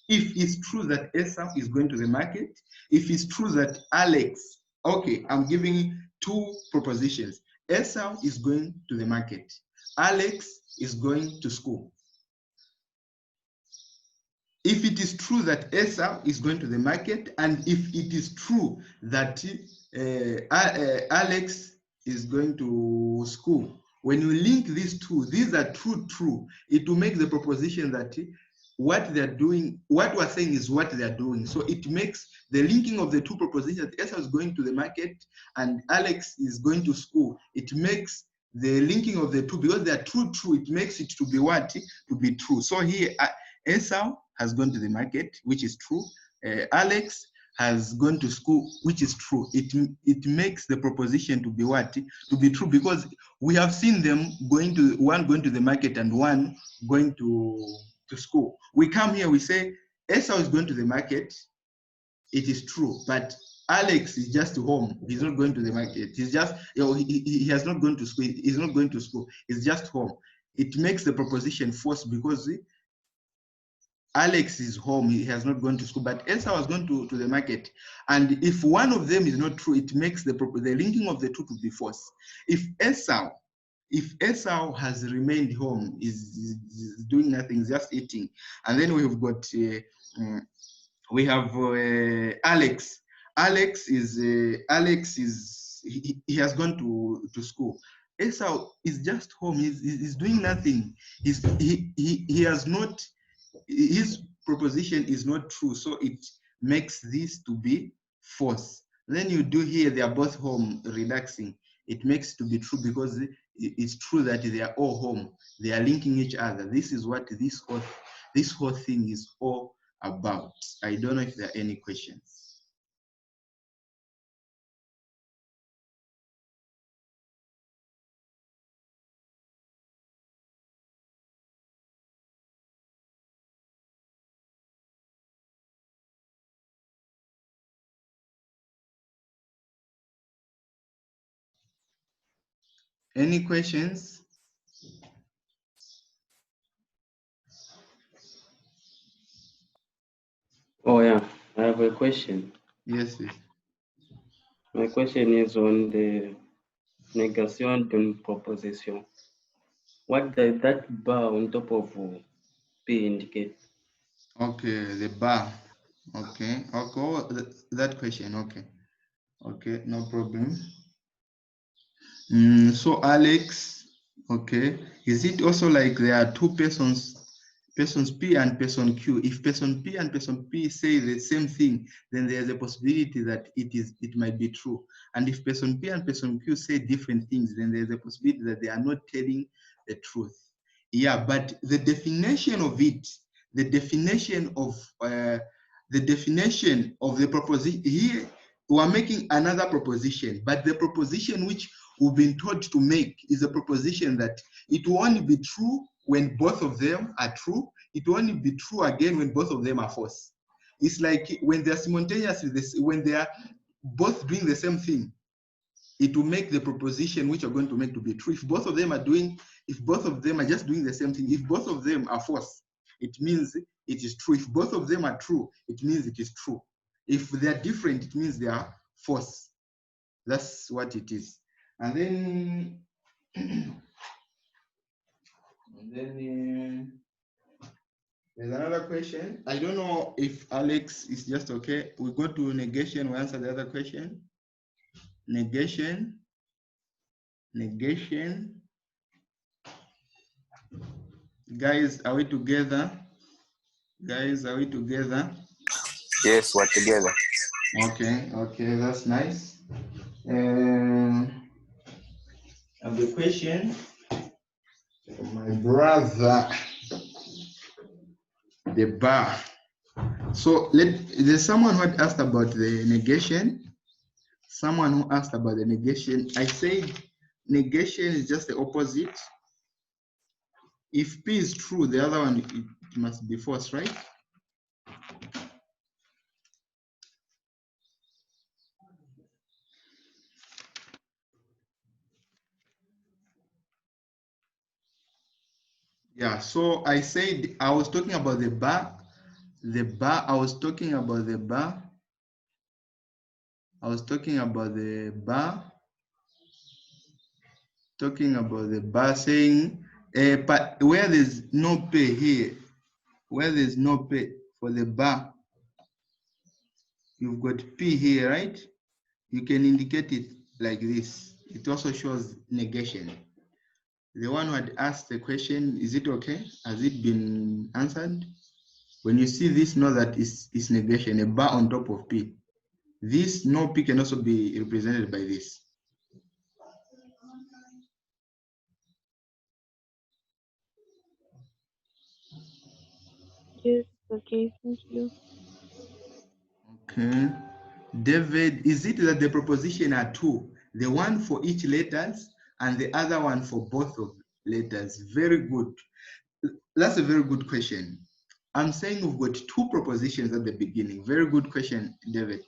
if it's true that Esau is going to the market, if it's true that Alex, okay, I'm giving 2 propositions. Esau is going to the market. Alex is going to school. If it is true that Esau is going to the market, and if it is true that Alex is going to school, when you link these 2, these are true, it will make the proposition that what they're doing, what we're saying is what they're doing. So it makes the linking of the 2 propositions, that Esau is going to the market and Alex is going to school. It makes the linking of the 2, because they are true, it makes it to be what? To be true. So here, Esau has gone to the market, which is true. Alex has gone to school, which is true. It makes the proposition to be what? To be true, because we have seen them one going to the market and one going to school. We come here, we say Esau is going to the market. It is true, but Alex is just home. He's not going to the market. He's just, he has not gone to school. He's not going to school. He's just home. It makes the proposition false because Alex is home, he has not gone to school, but Esau has gone to the market. And if one of them is not true, it makes the linking of the 2 to be false. If Esau has remained home, is doing nothing, just eating, and then we've got Alex. Alex is he has gone to school. Esau is just home. He's doing nothing. He has not. His proposition is not true, so it makes this to be false. Then you do here, they are both home, reducing. It makes to be true because it's true that they are all home. They are linking each other. This is what this whole thing is all about. I don't know if there are any questions. Any questions? Oh yeah, I have a question. Yes, yes. My question is on the negation d'une proposition. What does that bar on top of P indicate? Okay, the bar. Okay, oh, that question. Okay, okay, no problem. So Alex, okay, is it also like there are two persons P and person Q? If person P and person P say the same thing, then there's a possibility that it might be true. And if person P and person Q say different things, then there's a possibility that they are not telling the truth. Yeah, but the definition of it, the definition of the proposition here, we are making another proposition, but the proposition which we've been taught to make is a proposition that it will only be true when both of them are true. It will only be true again when both of them are false. It's like when they're simultaneously, when they are both doing the same thing, it will make the proposition which you're going to make to be true. If both of them are just doing the same thing, if both of them are false, it means it is true. If both of them are true, it means it is true. If they are different, it means they are false. That's what it is. And then, there's another question. I don't know if Alex is just okay. We go to negation, we answer the other question. Negation. Guys, are we together? Guys, are we together? Yes, we're together. Okay, that's nice. And the question, my brother, the bar. So there's someone who had asked about the negation. Someone who asked about the negation. I said negation is just the opposite. If P is true, the other one it must be false, right? Yeah, so I said I was talking about the bar. I was talking about the bar. Saying but where there's no P here, where there's no P for the bar, you've got P here, right? You can indicate it like this. It also shows negation. The one who had asked the question, is it okay? Has it been answered? When you see this, know that it's negation, a bar on top of P. This no P can also be represented by this. Yes, okay, thank you. Okay. David, is it that the proposition are two? The one for each letters and the other one for both of letters? Very good. That's a very good question. I'm saying we've got two propositions at the beginning. Very good question, David.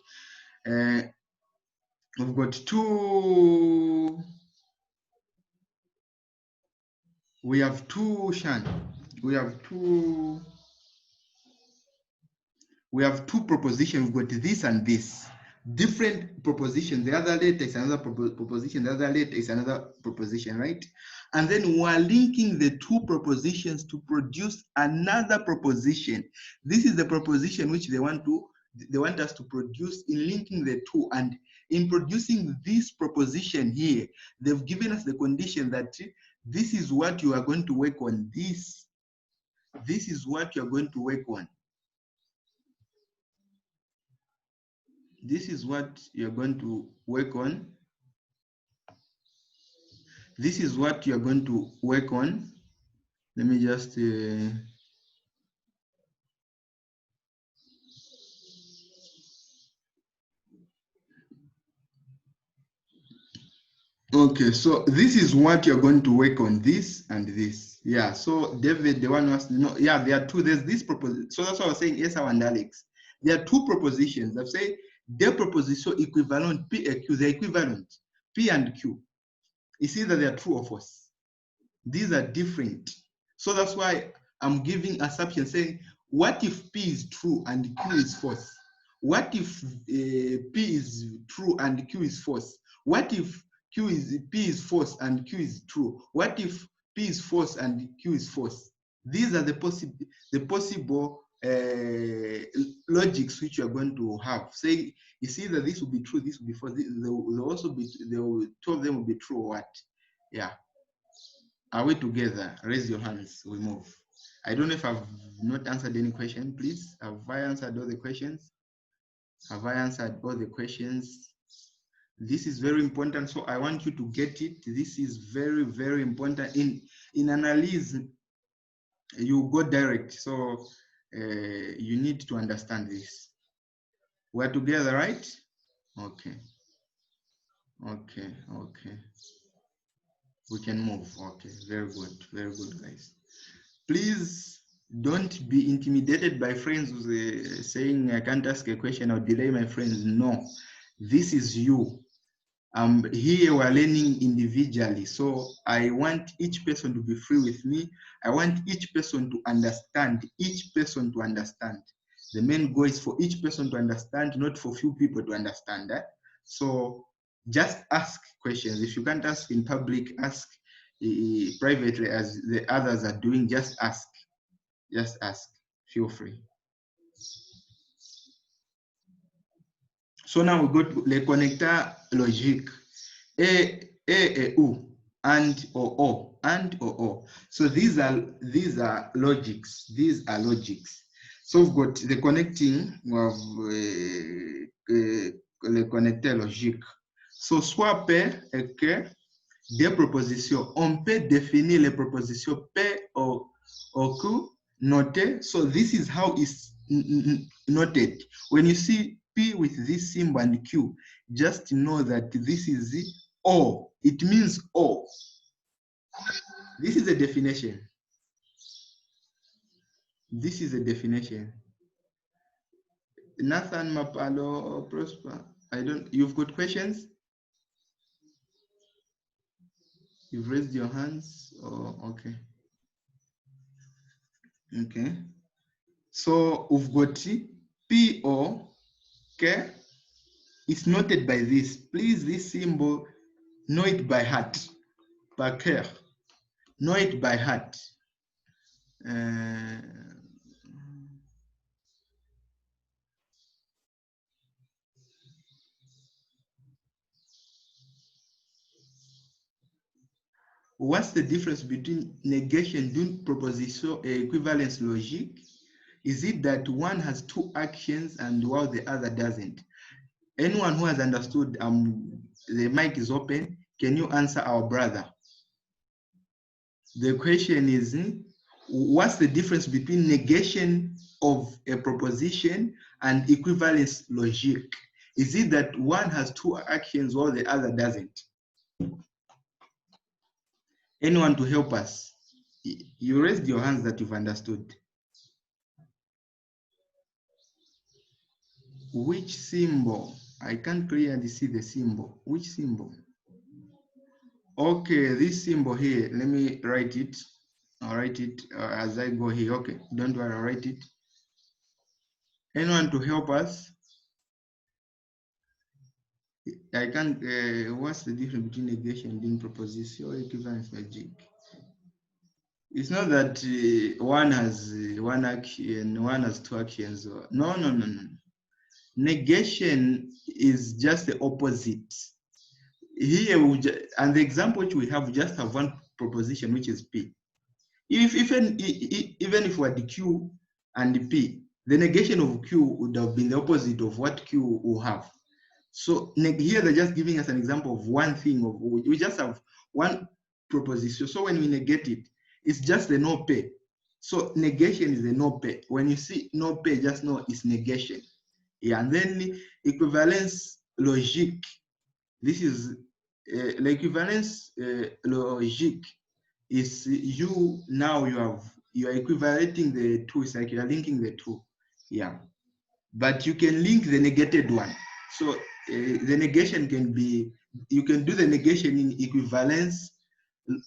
We've got two. We have two, Shan. We have two propositions. We've got this and this. Different proposition. The other letter is another proposition. The other letter is another proposition, right? And then we're linking the two propositions to produce another proposition. This is the proposition which they want us to produce in linking the two. And in producing this proposition here, they've given us the condition that this is what you are going to work on. This is what you're going to work on. this is what you're going to work on. This is what you're going to work on. Let me just okay, so this is what you're going to work on, this and this. Yeah, so David, the one was, no, yeah, there are two, there's this proposition. So that's what I was saying, Esau and Alex. There are two propositions. I've said the proposition equivalent, P and Q, they're equivalent, P and Q. It's either they are true or false. These are different. So that's why I'm giving assumption saying, what if P is true and Q is false? What if P is true and Q is false? What if P is false and Q is true? What if P is false and Q is false? These are the possible logics which you are going to have. Say, you see that this will be true, this will be false. There will also be, two of them will be true or what? Yeah. Are we together? Raise your hands. We move. I don't know if I've not answered any question. Please, have I answered all the questions? Have I answered all the questions? This is very important. So I want you to get it. This is very, very important. In analysis, you go direct. So you need to understand this. We're together, right? Okay. Okay. Okay. We can move. Okay. Very good, guys. Please don't be intimidated by friends who's saying I can't ask a question or delay my friends. No, this is you. Here we're learning individually. So I want each person to be free with me. I want each person to understand, The main goal is for each person to understand, not for few people to understand that. So just ask questions. If you can't ask in public, ask privately as the others are doing. Just ask. Just ask. Feel free. So now we go to le connecteur logique. E, U, and or O, and or O. So these are logics. These are logics. So we've got the connecting of le connecteur logique. So soit P et que des propositions. On peut définir les propositions P ou Q noted. So this is how it's noted. When you see P with this symbol and Q, just know that this is O. It means O. This is a definition. This is a definition. Nathan Mapalo, Prosper. You've got questions? You've raised your hands? Oh, okay. Okay. So we've got P O K. It's noted by this. Please, this symbol, know it by heart. Par cœur. Know it by heart. What's the difference between negation d'une proposition and equivalence logique? Is it that one has two actions and while the other doesn't? Anyone who has understood, the mic is open. Can you answer our brother? The question is, what's the difference between negation of a proposition and equivalence logique? Is it that one has two actions while the other doesn't? Anyone to help us? You raised your hands that you've understood. Which symbol? I can't clearly see the symbol. Which symbol? Okay, this symbol here, let me write it. I'll write it as I go here. Okay, don't worry, I'll write it. Anyone to help us? I can't, what's the difference between negation and proposition or equivalence logic? It's not that one has one action, one has two actions. No. Negation is just the opposite. Here, and the example which we have, just have one proposition, which is P. Even if we're the Q and the P, the negation of Q would have been the opposite of what Q will have. So here they're just giving us an example of one thing. We just have one proposition. So when we negate it, it's just the no pay. So negation is the no pay. When you see no pay, just know it's negation. Yeah, and then equivalence logique. This is the equivalence logique is you are equivalating the two. It's like you are linking the two. Yeah, but you can link the negated one. So the negation can be, you can do the negation in equivalence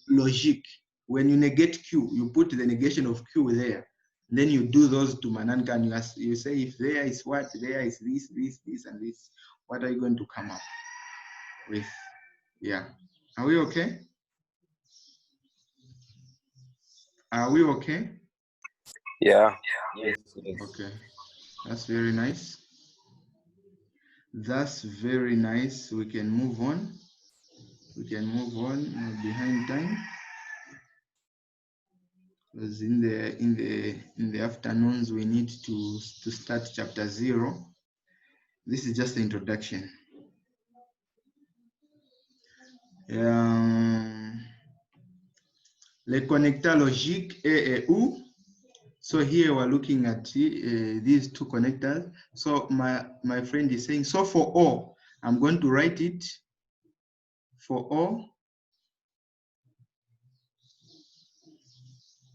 logique. When you negate Q, you put the negation of Q there. Then you do those to Mananka, and you say if there is what, there is this, and this. What are you going to come up with? Yeah. Are we okay? Are we okay? Yeah. Yes, yes. Okay. That's very nice. That's very nice. We can move on. We can move on behind time. Because in the afternoons we need to start chapter 0. This is just the introduction. Les connecteurs logiques A et U. So here we're looking at these two connectors. So my friend is saying, so for O, I'm going to write it for O.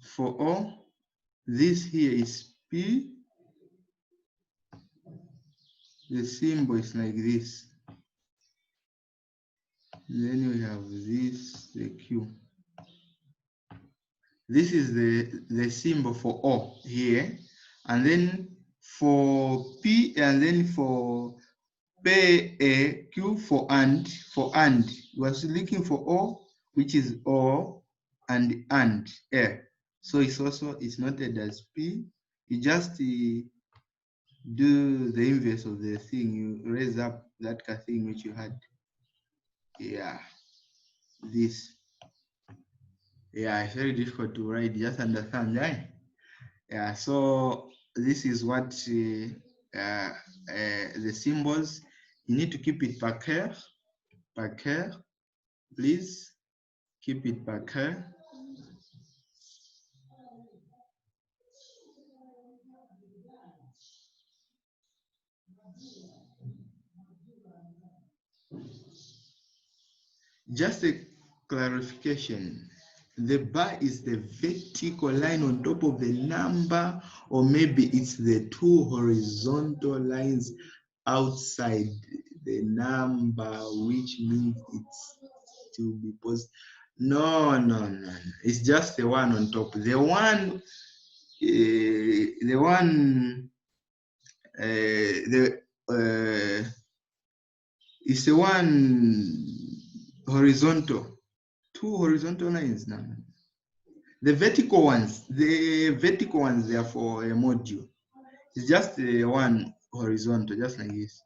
For O, this here is P. The symbol is like this. Then we have this, the Q. This is the symbol for O here. And then for P, and then for P, A, Q for AND. We're looking for O, which is O, and A. So it's noted as P. You just do the inverse of the thing. You raise up that thing which you had. Yeah, this. Yeah, it's very difficult to write. Just understand, right? Yeah. So this is what the symbols. You need to keep it per care, please. Keep it per care. Just a clarification. The bar is the vertical line on top of the number, or maybe it's the two horizontal lines outside the number, which means it's to be positive. No. It's just the one on top. The one it's the one horizontal. Two horizontal lines now. The vertical ones, they are for a module. It's just the one horizontal, just like this.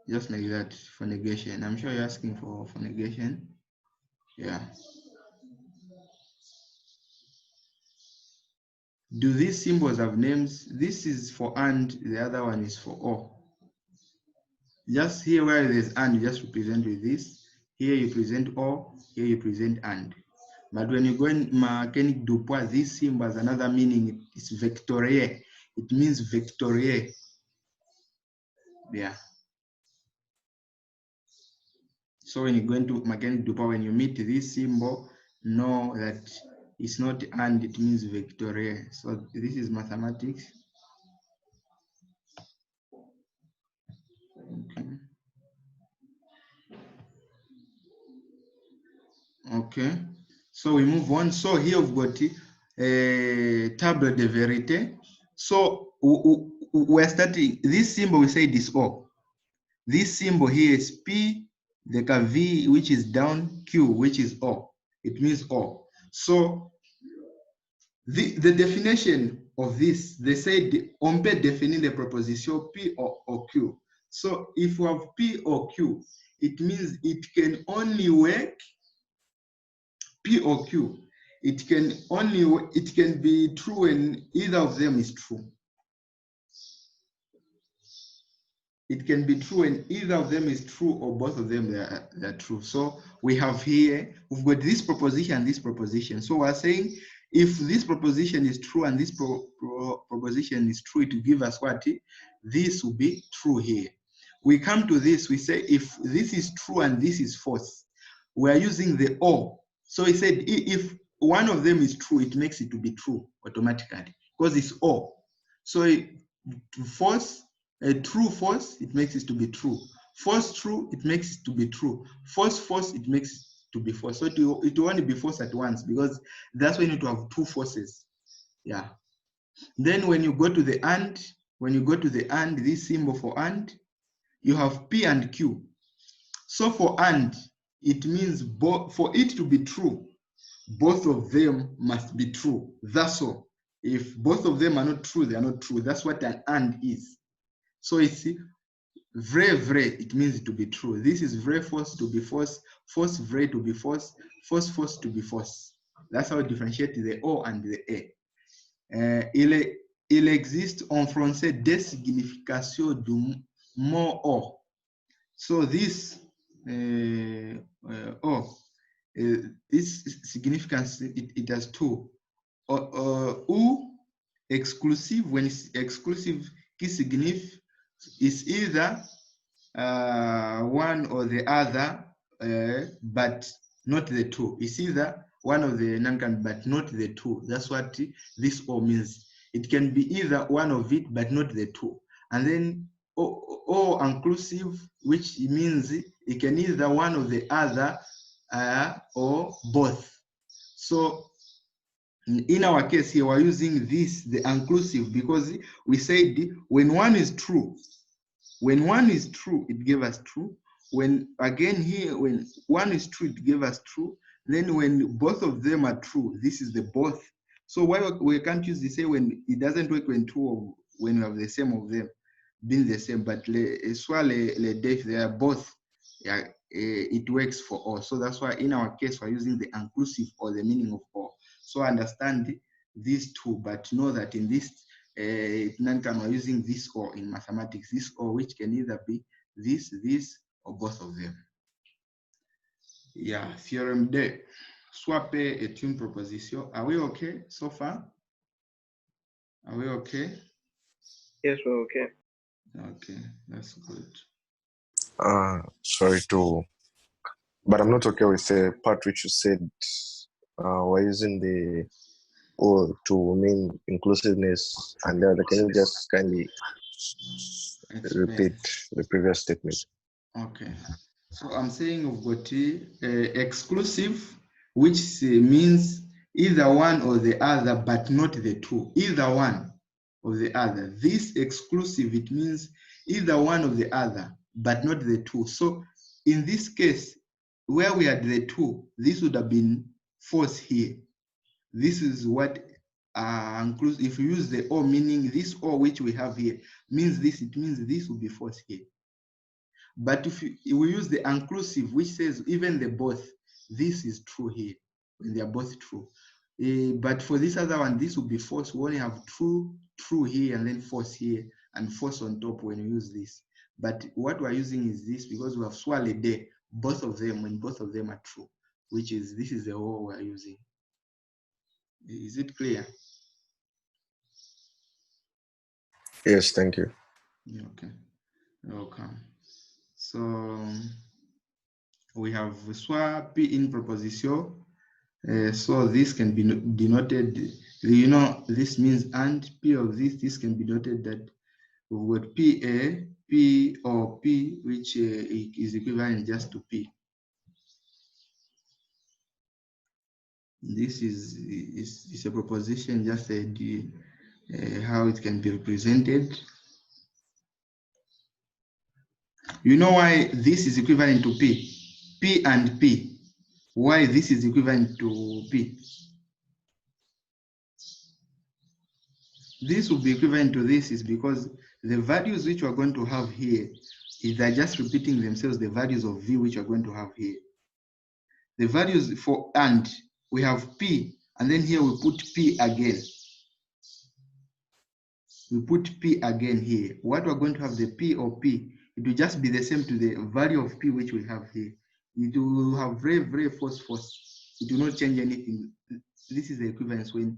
Just like that for negation. I'm sure you're asking for negation. Yeah. Do these symbols have names? This is for AND, the other one is for O. Just here where there's AND, you just represent with this. Here you present O, here you present AND. But when you go in Mécanique du poids, this symbol has another meaning. It's vectoriel. It means vectoriel. Yeah. So when you go into Mécanique du poids, when you meet this symbol, know that it's not AND, it means vectoriel. So this is mathematics. Okay. So we move on. So here we've got table de vérité. So we're starting, this symbol we say is O. This symbol here is P, the V, which is down, Q, which is O. It means O. So the definition of this, they say on peut définir les propositions P or Q. So if we have P or Q, it means it can only work P or Q. it can be true when either of them is true. It can be true when either of them is true or both of them they're true. So we have here, we've got this proposition and this proposition. So we're saying if this proposition is true and this proposition is true, it will give us what? This will be true here. We come to this, we say if this is true and this is false, we are using the or. So he said if one of them is true, it makes it to be true automatically because it's or. So false, true, false, it makes it to be true. False, true, it makes it to be true. False, false, it makes it to be false. So it will only be false at once because that's when you need to have two forces. Yeah. Then when you go to the and, this symbol for and, you have P and Q. So for and, it means for it to be true, both of them must be true. That's all. If both of them are not true, they are not true. That's what an and is. So it's vrai, vrai, it means to be true. This is vrai false to be false, false vrai to be false, false false to be false. That's how we differentiate the O and the A. Il existe en français des significations du mot O. So this this significance, it has two. Ou exclusive, when it's exclusive, qui signifie is either one or the other, but not the two. It's either one of the non-can, but not the two. That's what this or means. It can be either one of it, but not the two. And then or inclusive, which means it can either one of the other or both. So in our case here, we're using this, the inclusive, because we said when one is true, it gave us true. When again here, when one is true, it gave us true. Then when both of them are true, this is the both. So why we can't use the same when it doesn't work when when you have the same of them being the same, but if they are both, yeah, it works for all. So that's why in our case we're using the inclusive or the meaning of all. So understand these two, but know that in this non-can we're using this or in mathematics, this or which can either be this, or both of them. Yeah, theorem D. Soit P est une proposition. Are we okay so far? Are we okay? Yes, we're okay. Okay, that's good. Sorry but I'm not okay with the part which you said we're using the or to mean inclusiveness and the other. Can you just kindly repeat the previous statement? Okay, so I'm saying we've got exclusive, which means either one or the other, but not the two. Either one or the other. This exclusive, it means either one or the other, but not the two. So in this case, where we had the two, this would have been false here. This is what inclusive. If you use the or, meaning this or which we have here means this, it means this will be false here. But if we use the inclusive, which says even the both, this is true here when they are both true. But for this other one, this will be false. We only have true here and then false here and false on top when we use this. But what we're using is this because we have swallowed both of them when both of them are true, which is this is the or we're using. Is it clear? Yes, thank you. Okay, welcome. So we have soit P in proposition. So this can be denoted, you know, this means and P of this can be noted that we've got PA, P or P, which is equivalent just to P. This is a proposition, just how it can be represented. You know why this is equivalent to P? P and P. Why this is equivalent to P? This will be equivalent to this is because the values which we're going to have here, they're just repeating themselves, the values of V which we're going to have here. The values for and, we have P, And then here we put P again. We put P again here. What we're going to have the P or P, it will just be the same to the value of P which we have here. It will have very, very false. It will not change anything. This is the equivalence when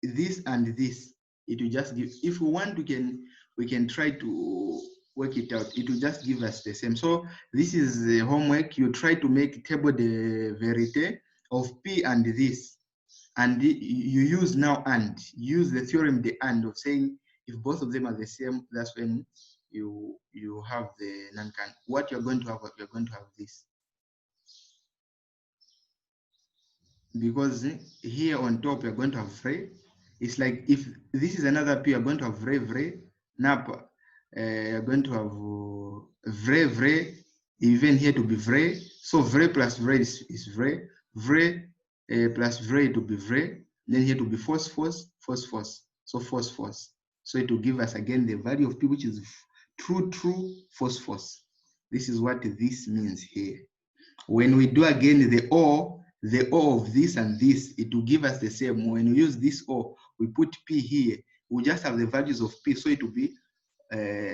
this and this, it will just give, if we want, we can try to work it out. It will just give us the same. So this is the homework. You try to make table de vérité of P and this. And you use now and use the theorem the and of saying if both of them are the same, that's when you have the non-can. What you're going to have, this. Because here on top you're going to have vrai. It's like if this is another P, you're going to have vrai, napa. You're going to have vrai, even here to be vrai. So vrai plus vrai is vrai. Vrai plus vrai to be vrai. Then here to be false. So false. So it will give us again the value of P, which is true, false. This is what this means here. When we do again the O of this and this, it will give us the same. When we use this O, we put P here. We just have the values of P. So it will be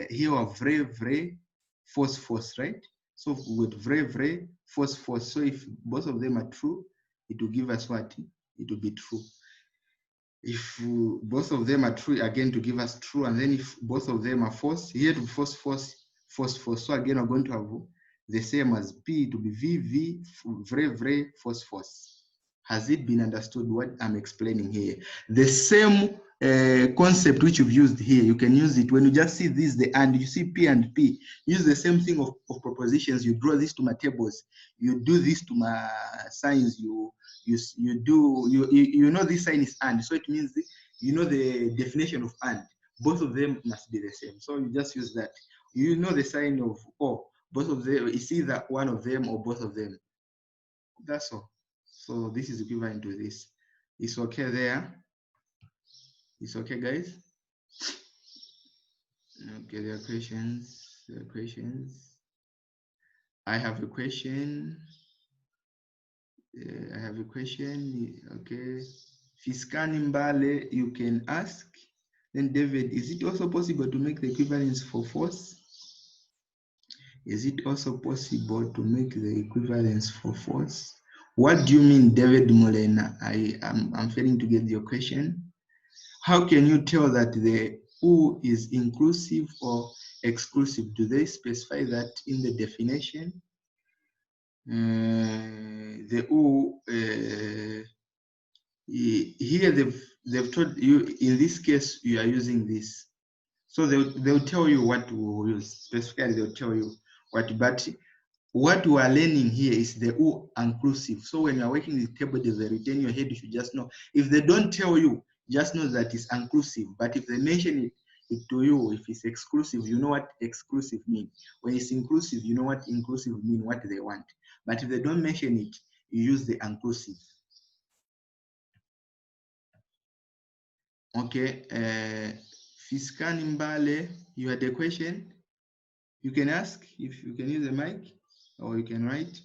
here are vrai, false, right? So with vrai, false. So if both of them are true, it will give us what? It will be true. If both of them are true, again to give us true. And then if both of them are false, here to be false. So again, we're going to have the same as P to be V, vrai, false. Has it been understood what I'm explaining here? The same concept which you've used here, you can use it when you just see this, the and, you see P and P. Use the same thing of propositions. You draw this to my tables. You do this to my signs. You know this sign is and, so it means you know the definition of and. Both of them must be the same. So you just use that. You know the sign of O. Both of them, it's either one of them or both of them. That's all. So this is equivalent to this. It's okay there. It's okay, guys. Okay, there are questions. I have a question. Okay. Fiscan Mbale, you can ask. Then David, is it also possible to make the equivalence for false? Is it also possible to make the equivalence for false? What do you mean, David Molena? I'm failing to get your question. How can you tell that the U is inclusive or exclusive? Do they specify that in the definition? The U, here they've told you, in this case, you are using this. So they'll tell you what to use. Specifically, they'll tell you what, but what we are learning here is the U inclusive. So when you're working with table de vérité in your head, you should just know. If they don't tell you, just know that it's inclusive. But if they mention it to you, if it's exclusive, you know what exclusive means. When it's inclusive, you know what inclusive means, what they want. But if they don't mention it, you use the inclusive. Okay, Fiscan Mbale, you had a question? You can ask, if you can use the mic, or you can write.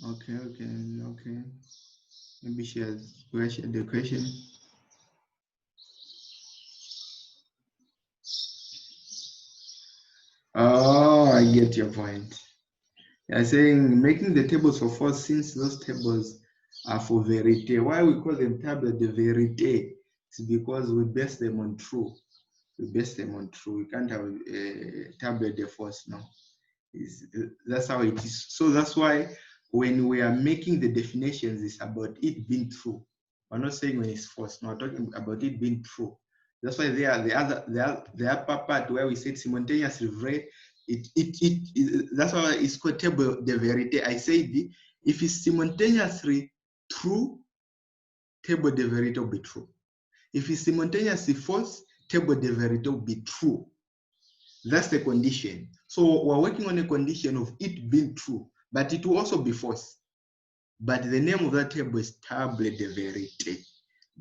Okay. Maybe she has the question. Oh, I get your point. You're saying making the tables for false, since those tables are for verite. Why we call them table de verite? It's because we base them on true. We can't have a table de false, no. That's how it is. So that's why when we are making the definitions, it's about it being true. We're not saying when it's false. No, we're talking about it being true. That's why they are the upper part where we said simultaneously vrai. That's why it's called table de vérité. I said if it's simultaneously true, table de vérité will be true. If it's simultaneously false, table de vérité will be true. That's the condition. So we're working on a condition of it being true, but it will also be false. But the name of that table is table de vérité,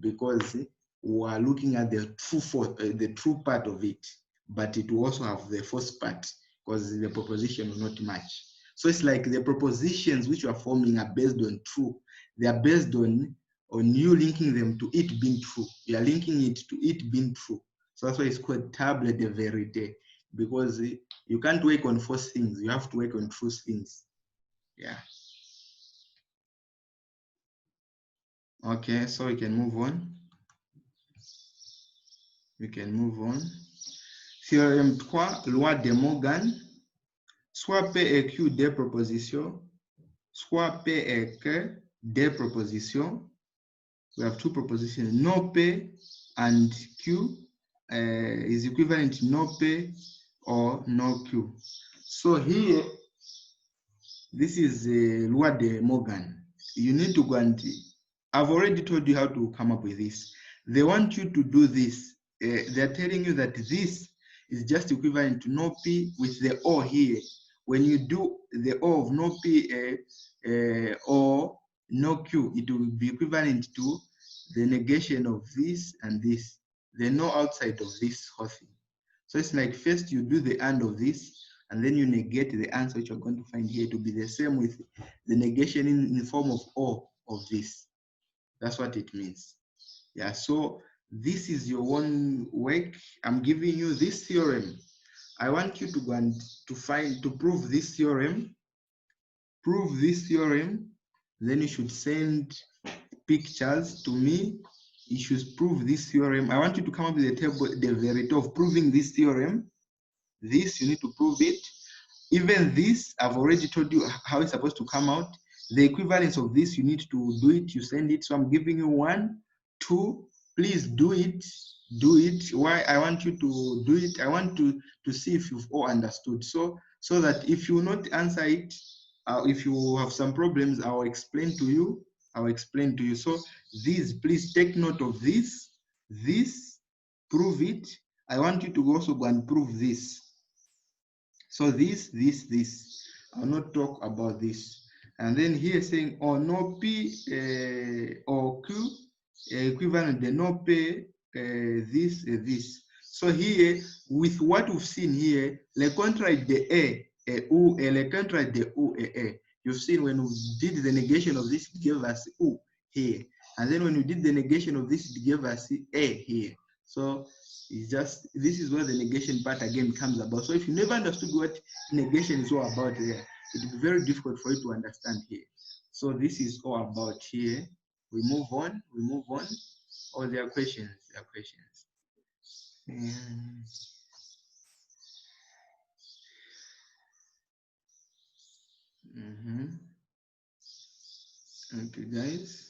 because we are looking at the true part of it, but it will also have the false part because the proposition will not match. So it's like the propositions which you are forming are based on true. They are based on you linking them to it being true. You are linking it to it being true. So that's why it's called table de vérité, because you can't work on false things. You have to work on true things. Yeah. Okay, so we can move on. We can move on. Théorème 3, loi de Morgan. Soit P et Q des propositions, soit P et Q des propositions. We have two propositions. No P and Q is equivalent to no P or no Q. So here, this is a loi de Morgan. You need to go and, I've already told you how to come up with this. They want you to do this. They're telling you that this is just equivalent to no P with the O here. When you do the O of no P or no Q, it will be equivalent to the negation of this and this, the no outside of this whole thing. So it's like first you do the and of this, and then you negate the answer which you're going to find here to be the same with the negation in the form of O of this. That's what it means. Yeah, so this is your own work. I'm giving you this theorem. I want you to go and to prove this theorem. Prove this theorem. Then you should send pictures to me. You should prove this theorem. I want you to come up with a table, the verity of proving this theorem. This, you need to prove it. Even this, I've already told you how it's supposed to come out. The equivalence of this, you need to do it. You send it. So I'm giving you 1, 2. Please do it. Do it. Why I want you to do it? I want to see if you've all understood. So that if you not answer it, if you have some problems, I'll explain to you. I'll explain to you. So these, please take note of this. This, prove it. I want you to also go and prove this. So this. I'll not talk about this. And then here saying, or no P or Q equivalent to no P this. So here, with what we've seen here, le contraire de A, U, le contraire de U, A. You've seen when we did the negation of this, it gave us U here. And then when we did the negation of this, it gave us A here. So it's just, this is where the negation part again comes about. So if you never understood what negation is all about there, it will be very difficult for you to understand here. So this is all about here. We move on. Or there are questions. Okay, guys.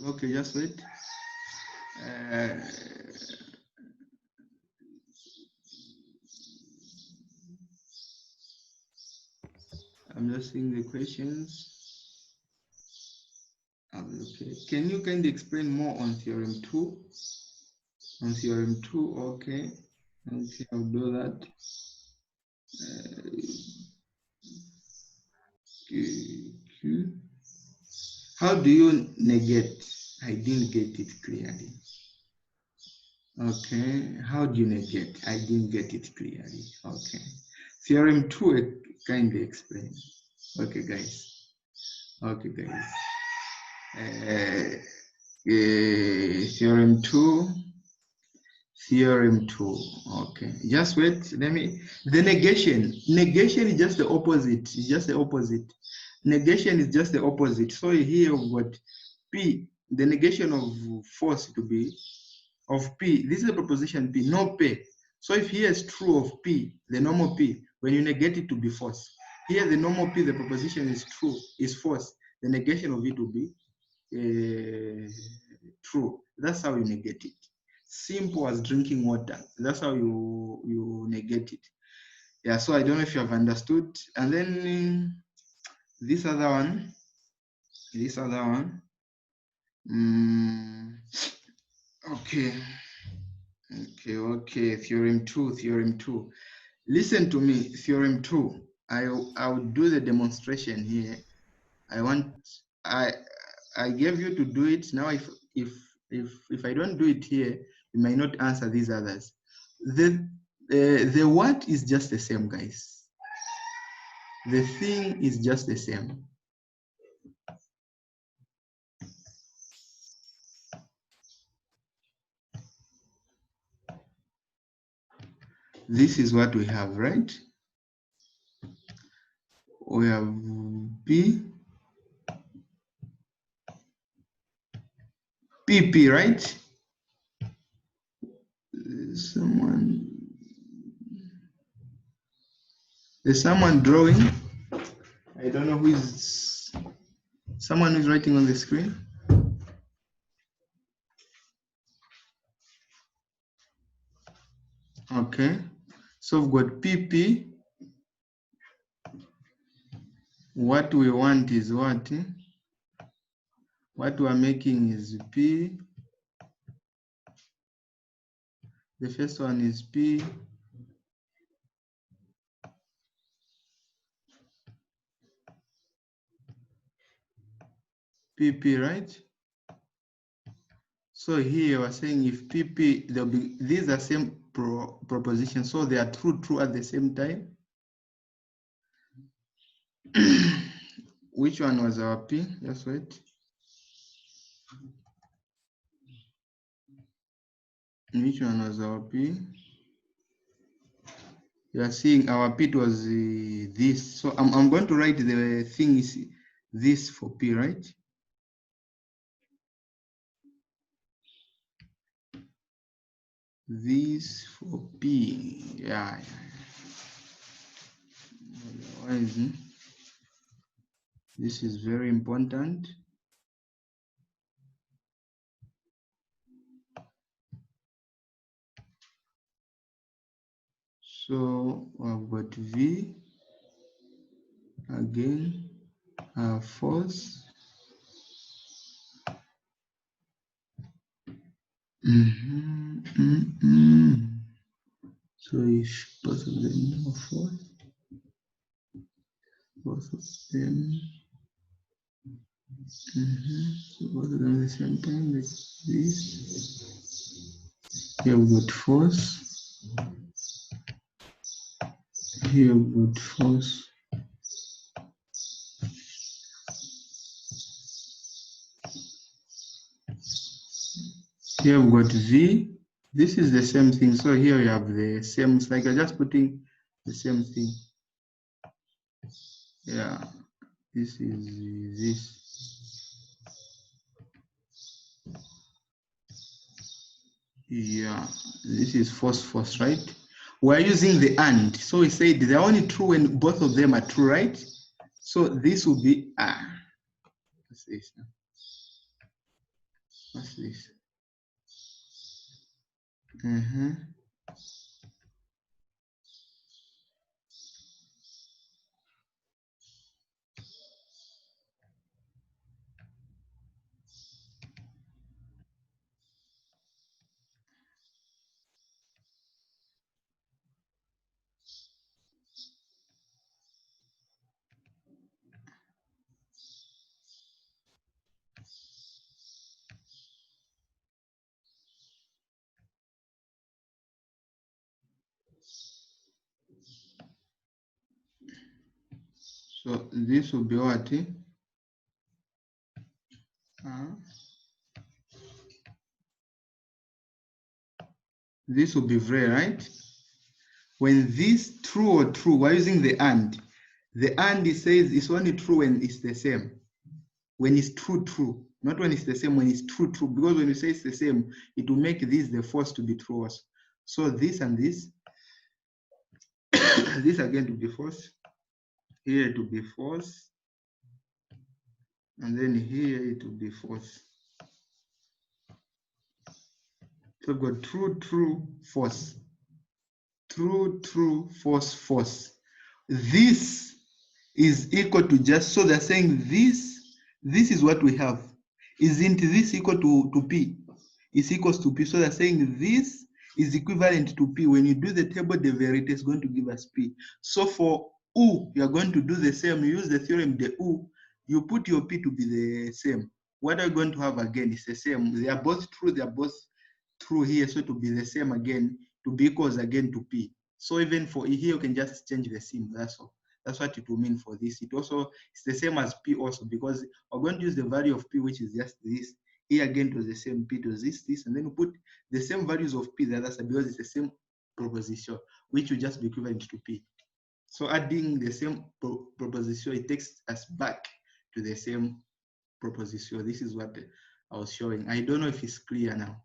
Okay, just wait. I'm just seeing the questions. Okay, can you kindly explain more on theorem 2? On theorem 2, okay. Okay, I'll do that. How do you negate? I didn't get it clearly. Okay, how do you negate? I didn't get it clearly. Okay. Theorem 2, kindly explain. Okay, guys. Theorem 2. Okay, just wait. The negation is just the opposite. Negation is just the opposite. So here we've got P, the negation of force to be of P. This is the proposition P, no P. So if here is true of P, the normal P, when you negate it to be false. Here the normal P, the proposition is true, is false. The negation of it will be true. That's how you negate it. Simple as drinking water. That's how you negate it. Yeah, so I don't know if you have understood. And then this other one. Okay. Theorem 2. Listen to me, theorem 2. I'll do the demonstration here. I gave you to do it. Now if I don't do it here, you might not answer these others. The what is just the same, guys. The thing is just the same. This is what we have, right? We have P, PP, right? There's someone drawing. I don't know who is. Someone who's writing on the screen. Okay, so we've got PP. What we want is what? What we are making is P. The first one is P. PP, right? So here we're saying if PP, there'll be these are same propositions, so they are true at the same time. Which one was our P? Just wait. Which one was our P? You are seeing our P was this. So I'm going to write the thing is this for P, right? This for P. Yeah. Otherwise, this is very important. So I've got V again, force. So if both of them are force, both of them, so both of them at the same time, like this. Here we've got force. Here we've got force. Here we've got V. This is the same thing. So here you have the same, it's like you're just putting the same thing. Yeah, this is this. Yeah, this is force, right? We're using the and. So we said they're only true when both of them are true, right? So this will be what's this? What's this? So this will be what? This will be vrai, right? When this true or true, we're using the and. The and it says it's only true when it's the same. When it's true. Not when it's the same, when it's true. Because when you say it's the same, it will make this the force to be true also. So this and this, this again to be false. Here to be false. And then here it will be false. So we've got true, false. true, true, false, false. This is equal to just, so they're saying this is what we have. Isn't this equal to P? It's equals to P. So they're saying this is equivalent to P. When you do the table, the variety is going to give us P. So for U, you're going to do the same. You use the theorem, the U, you put your P to be the same. What are you going to have again? It's the same. They are both true. They are both true here. So to be the same again, to be equals again to P. So even for E here, you can just change the symbol. That's all. That's what it will mean for this. It also, it's the same as P also, because we're going to use the value of P, which is just this. Here again, it was the same P, it was this, and then we put the same values of P the other side, because it's the same proposition, which will just be equivalent to P. So adding the same proposition, it takes us back to the same proposition. This is what I was showing. I don't know if it's clear now.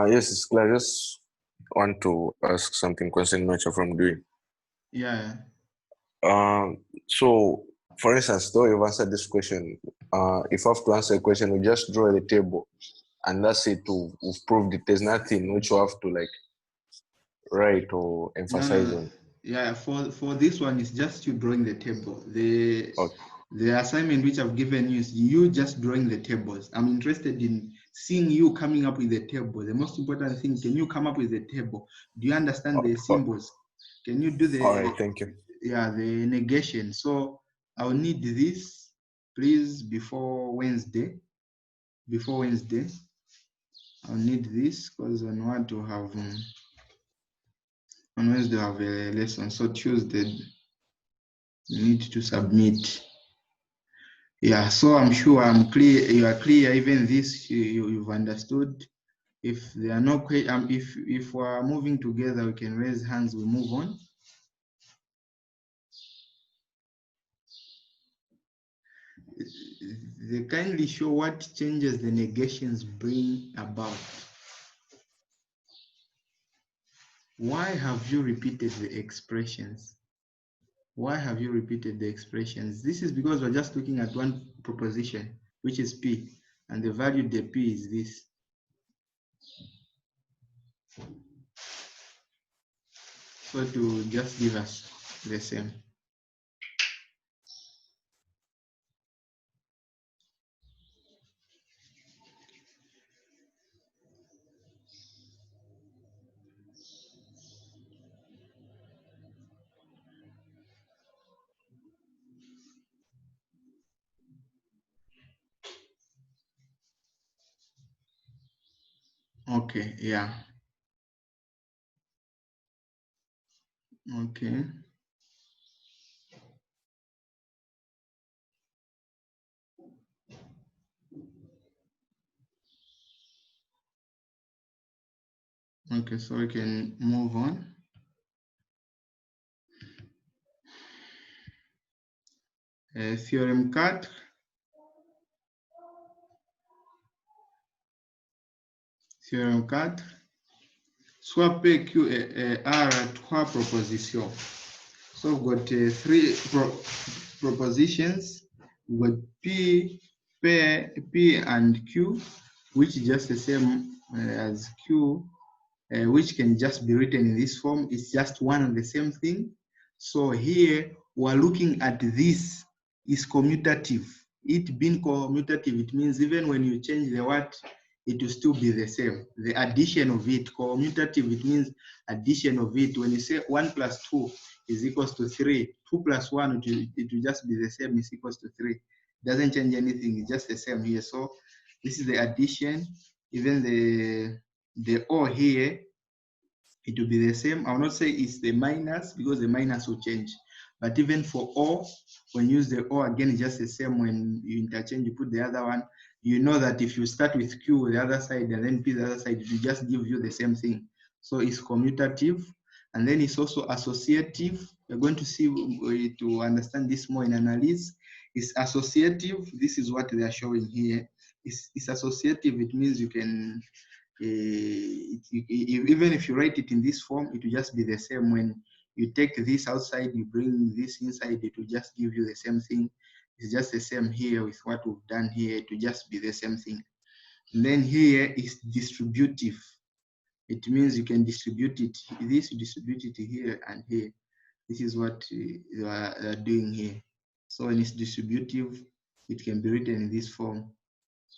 Yes, it's clear. I just want to ask something concerning what you're from doing. Yeah. So, for instance, though you've answered this question, if I have to answer a question, we just draw the table, and that's it. We've proved it. There's nothing which you have to like write or emphasize on. Yeah, for this one, it's just you drawing the table. The assignment which I've given you is you just drawing the tables. I'm interested in seeing you coming up with the table. The most important thing, can you come up with the table? Do you understand the symbols? Can you do the, all right, thank you. Yeah, the negation? So I'll need this, please, before Wednesday. Before Wednesday, I'll need this because I want to have, on Wednesday I have a lesson. So Tuesday, you need to submit. Yeah, so I'm sure I'm clear. You are clear. Even this, you've understood. If there are no questions, if we're moving together, we can raise hands. We move on. They kindly show what changes the negations bring about. Why have you repeated the expressions? Why have you repeated the expressions? This is because we're just looking at one proposition, which is P, and the value the P is this. So to just give us the same. Okay, yeah. Okay. Okay, so we can move on. Théorème 4. Théorème 4. Soit P, Q et R, trois propositions. So we've got three propositions. We've got P, P and Q, which is just the same as Q, which can just be written in this form. It's just one and the same thing. So here we're looking at this is commutative. It being commutative, it means even when you change the what, it will still be the same. The addition of it, commutative, it means addition of it. When you say 1 plus 2 is equals to 3, 2 plus 1, it will just be the same, is equals to 3. It doesn't change anything, it's just the same here. So this is the addition. Even the O here, it will be the same. I will not say it's the minus because the minus will change. But even for O, when you use the O again, it's just the same. When you interchange, you put the other one. You know that if you start with Q the other side and then P the other side, it will just give you the same thing. So it's commutative. And then it's also associative. We're going to see to understand this more in analysis. It's associative. This is what they are showing here. It's associative. It means you can even if you write it in this form, it will just be the same. When you take this outside, you bring this inside, it will just give you the same thing. It's just the same here with what we've done here. It will just be the same thing. And then here is distributive. It means you can distribute it. This you distribute it here and here. This is what you are doing here. So when it's distributive, it can be written in this form.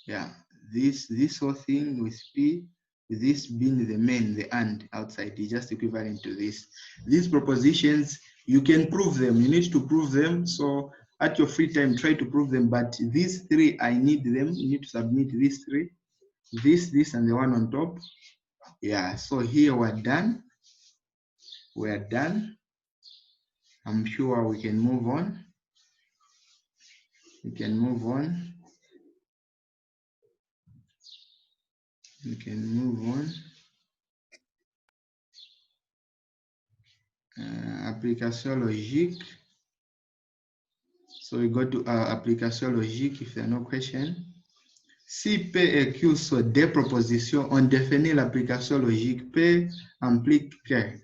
Yeah, this whole thing with P, this being the main, the and outside, is just equivalent to this. These propositions, you can prove them. You need to prove them. So at your free time, try to prove them. But these three, I need them. You need to submit these three, this, and the one on top. Yeah, so here we're done. We're done. I'm sure we can move on. We can move on. We can move on. Application logique. So we go to application logique if there are no questions. Si P et Q sont des propositions, on définit l'application logique. P implique que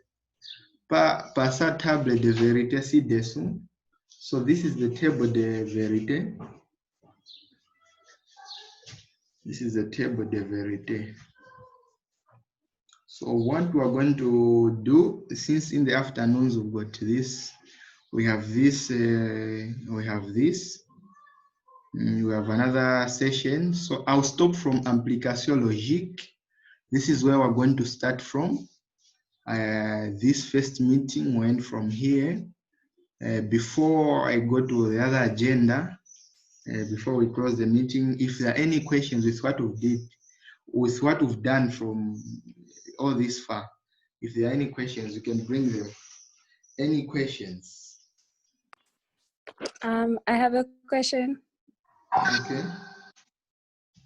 par sa table de vérité ci-dessous. So this is the table de vérité. This is the table de vérité. So what we are going to do, since in the afternoons we've got this, we have this, we have this. We have another session. So I'll stop from application logique. This is where we're going to start from. This first meeting went from here. Before I go to the other agenda, before we close the meeting, if there are any questions with what we did, with what we've done from all this far, if there are any questions, you can bring them. Any questions? I have a question. Okay.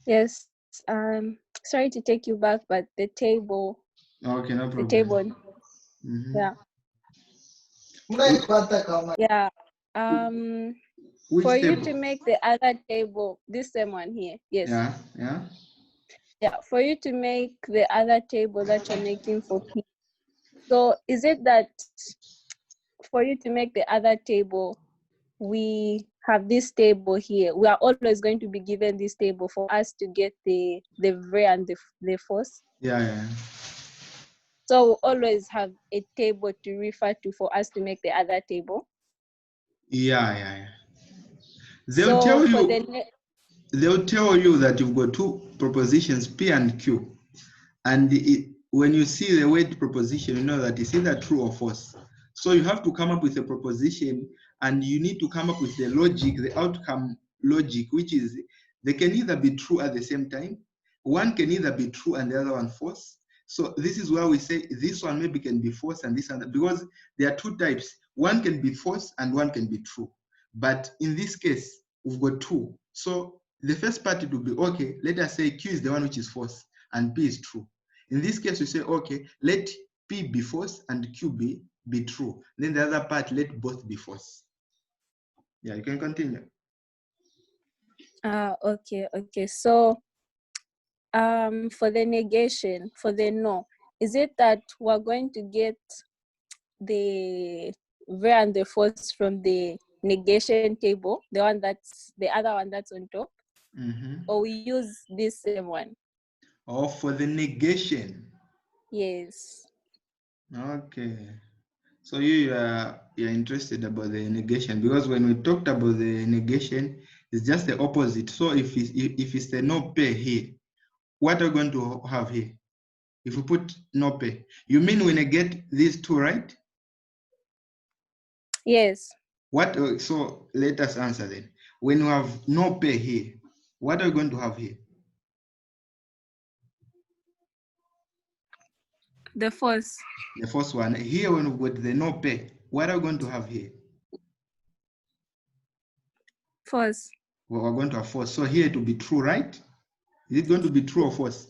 Yes. Sorry to take you back, but the table. Okay, no problem. The table. Mm-hmm. Yeah. Yeah. Which for table? you to make the other table, this same one here. Yes. Yeah, yeah. Yeah. For you to make the other table that you're making for P. So is it that for you to make the other table, we have this table here? We are always going to be given this table for us to get the vrai and the fausse. Yeah, yeah. So we always have a table to refer to for us to make the other table. Yeah, yeah, yeah. They'll So tell for you. They'll tell you that you've got two propositions, P and Q, and when you see the word proposition, you know that it's either true or false. So you have to come up with a proposition, and you need to come up with the logic, the outcome logic, which is they can either be true at the same time. One can either be true and the other one false. So this is where we say this one maybe can be false and this one, because there are two types. One can be false and one can be true. But in this case, we've got two. So the first part it will be, okay, let us say Q is the one which is false and P is true. In this case, we say, okay, let P be false and Q be true. Then the other part, let both be false. Yeah, you can continue. Okay. So for the negation, for the no, is it that we're going to get the vrai and the false from the negation table, the other one that's on top, or we use this same one? Or for the negation. Yes. Okay. So you're interested about the negation, because when we talked about the negation, it's just the opposite. So if it's the no pay here, what are we going to have here? If we put no pay, you mean we negate these two, right? Yes. What? So let us answer then. When we have no pay here, what are we going to have here? The false. The first one. Here, when we got the no pay, what are we going to have here? False. Well, we're going to have false. So here it will be true, right? Is it going to be true or false?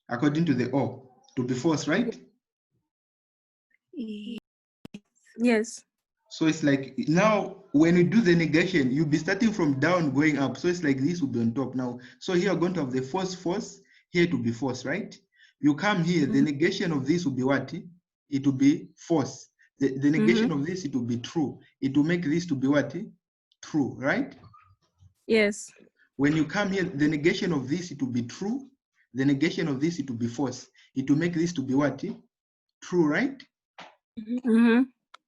According to the O, to be false, right? Yes. So it's like now when you do the negation, you'll be starting from down going up. So it's like this will be on top now. So here we're going to have the false, here to be false, right? You come here, the negation of this will be what? It will be false. The negation of this, it will be true. It will make this to be what? True, right? Yes. When you come here, the negation of this, it will be true. The negation of this, it will be false. it will make this to be what? True, right? Mm-hmm.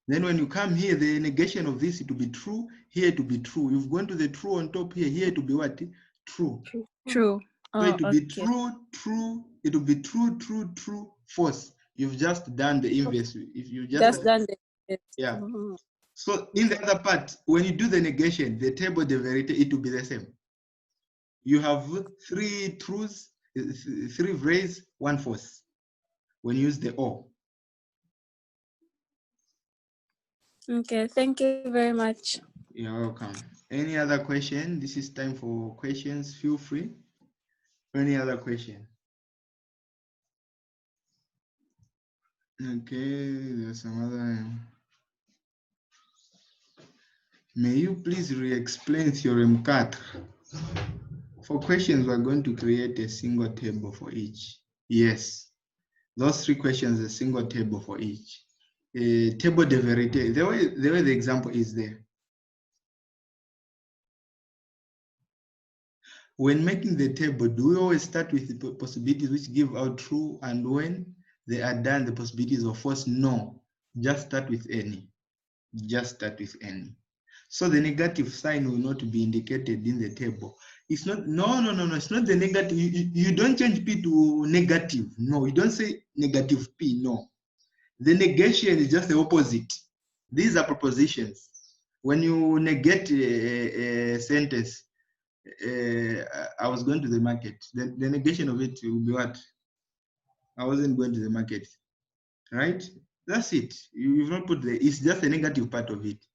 Then when you come here, the negation of this, it will be true, here to be true. You've gone to the true on top here to be what? True. True. So it will be Okay. true, true, it will be true, true, true, false. You've just done the inverse. If you Just done the yeah. Mhm. So in the other part, when you do the negation, the table de verite, it will be the same. You have 3 truths, 3 vrais, 1 false. When you use the or. Okay, thank you very much. You're welcome. Any other question? This is time for questions. Feel free. Any other question? Okay, there's some other. May you please re-explain theorem 4? For questions, we're going to create a single table for each. Yes, those 3 questions, a single table for each. A table de vérité, the way the example is there. When making the table, do we always start with the possibilities which give out true, and when they are done, the possibilities of false? No, just start with any. Just start with any. So the negative sign will not be indicated in the table. It's not, no, it's not the negative. You don't change P to negative. No, you don't say negative P, no. The negation is just the opposite. These are propositions. When you negate a sentence, I was going to the market. The negation of it will be what? I wasn't going to the market, right? That's it. You've not put it's just the negative part of it.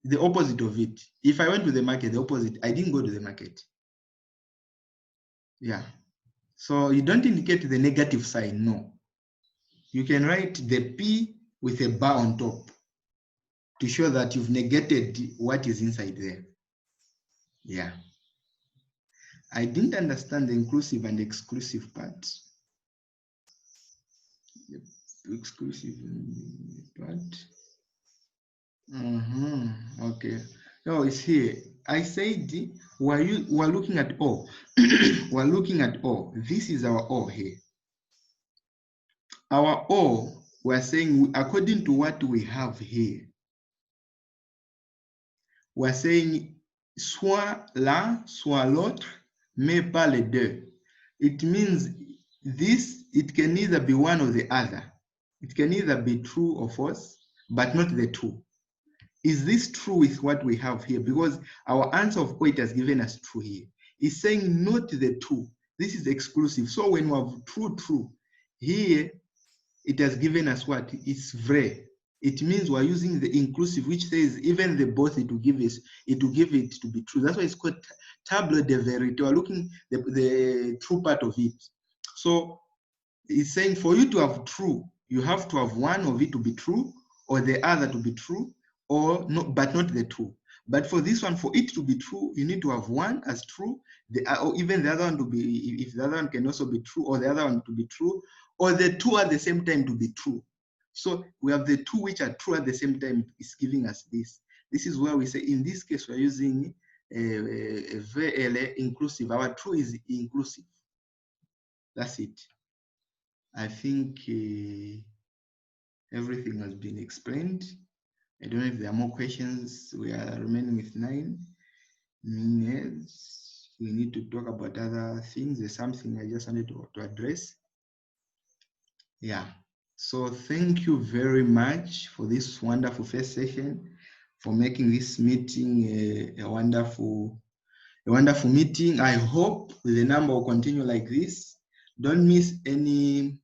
The opposite of it. If I went to the market, the opposite, I didn't go to the market. Yeah. So you don't indicate the negative sign, no. You can write the P with a bar on top to show that you've negated what is inside there. Yeah. I didn't understand the inclusive and exclusive part. The exclusive part. Okay. Oh, it's here. I said we're looking at O. We're looking at O. This is our O here. Our O, we're saying according to what we have here, we're saying soit l'un, soit l'autre, mais pas les deux. It means this, it can either be one or the other. It can either be true or false, but not the two. Is this true with what we have here? Because our answer of O, it has given us true here. It's saying not the two. This is exclusive. So when we have true, here, it has given us what? It's vrai. It means we're using the inclusive, which says even the both, it will give it to be true. That's why it's called table de vérité. We're looking the true part of it. So it's saying for you to have true, you have to have one of it to be true, or the other to be true, or not, but not the two. But for this one, for it to be true, you need to have one as true, or even the other one to be, if the other one can also be true, or the other one to be true, or the two at the same time to be true. So we have the two which are true at the same time, is giving us this. This is where we say, in this case, we're using a VL inclusive. Our true is inclusive. That's it. I think everything has been explained. I don't know if there are more questions. We are remaining with 9 minutes. We need to talk about other things. There's something I just wanted to address. Yeah. So thank you very much for this wonderful first session, for making this meeting a wonderful meeting. I hope the number will continue like this. Don't miss any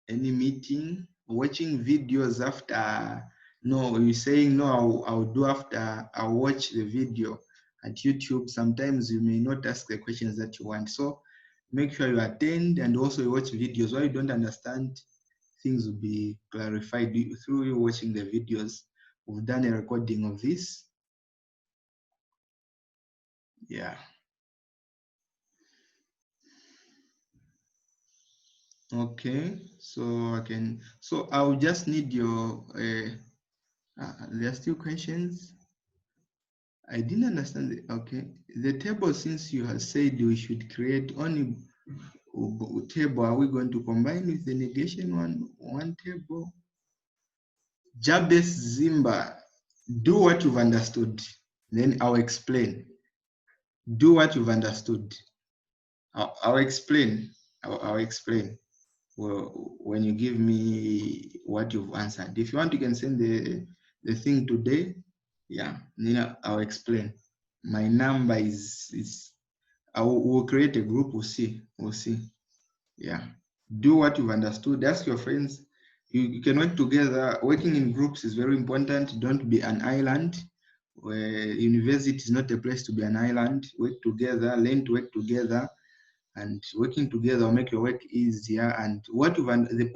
meeting. Watching videos after, no, you're saying no, I'll do after I watch the video at YouTube. Sometimes you may not ask the questions that you want. So make sure you attend and also you watch videos. Where you don't understand, things will be clarified through you watching the videos. We've done a recording of this. Yeah. Okay, so I'll just need your, there are still questions. I didn't understand it. Okay. The table, since you have said we should create only table, are we going to combine with the negation one table? Jabez Zimba, do what you've understood. Then I'll explain. Do what you've understood. I'll explain. I'll explain. Well, when you give me what you've answered. If you want, you can send the thing today. Yeah, Nina, I'll explain. My number is we'll create a group, we'll see. Yeah. Do what you've understood. Ask your friends. You can work together. Working in groups is very important. Don't be an island. Where university is not a place to be an island. Work together, learn to work together, and working together will make your work easier. And what you've the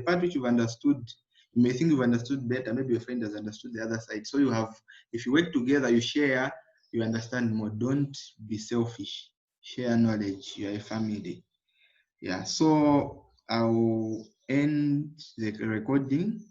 part which you've understood, you may think you've understood better. Maybe your friend has understood the other side. So you have, if you work together, you share, you understand more. Don't be selfish. Share knowledge. You are a family. Yeah. So I'll end the recording.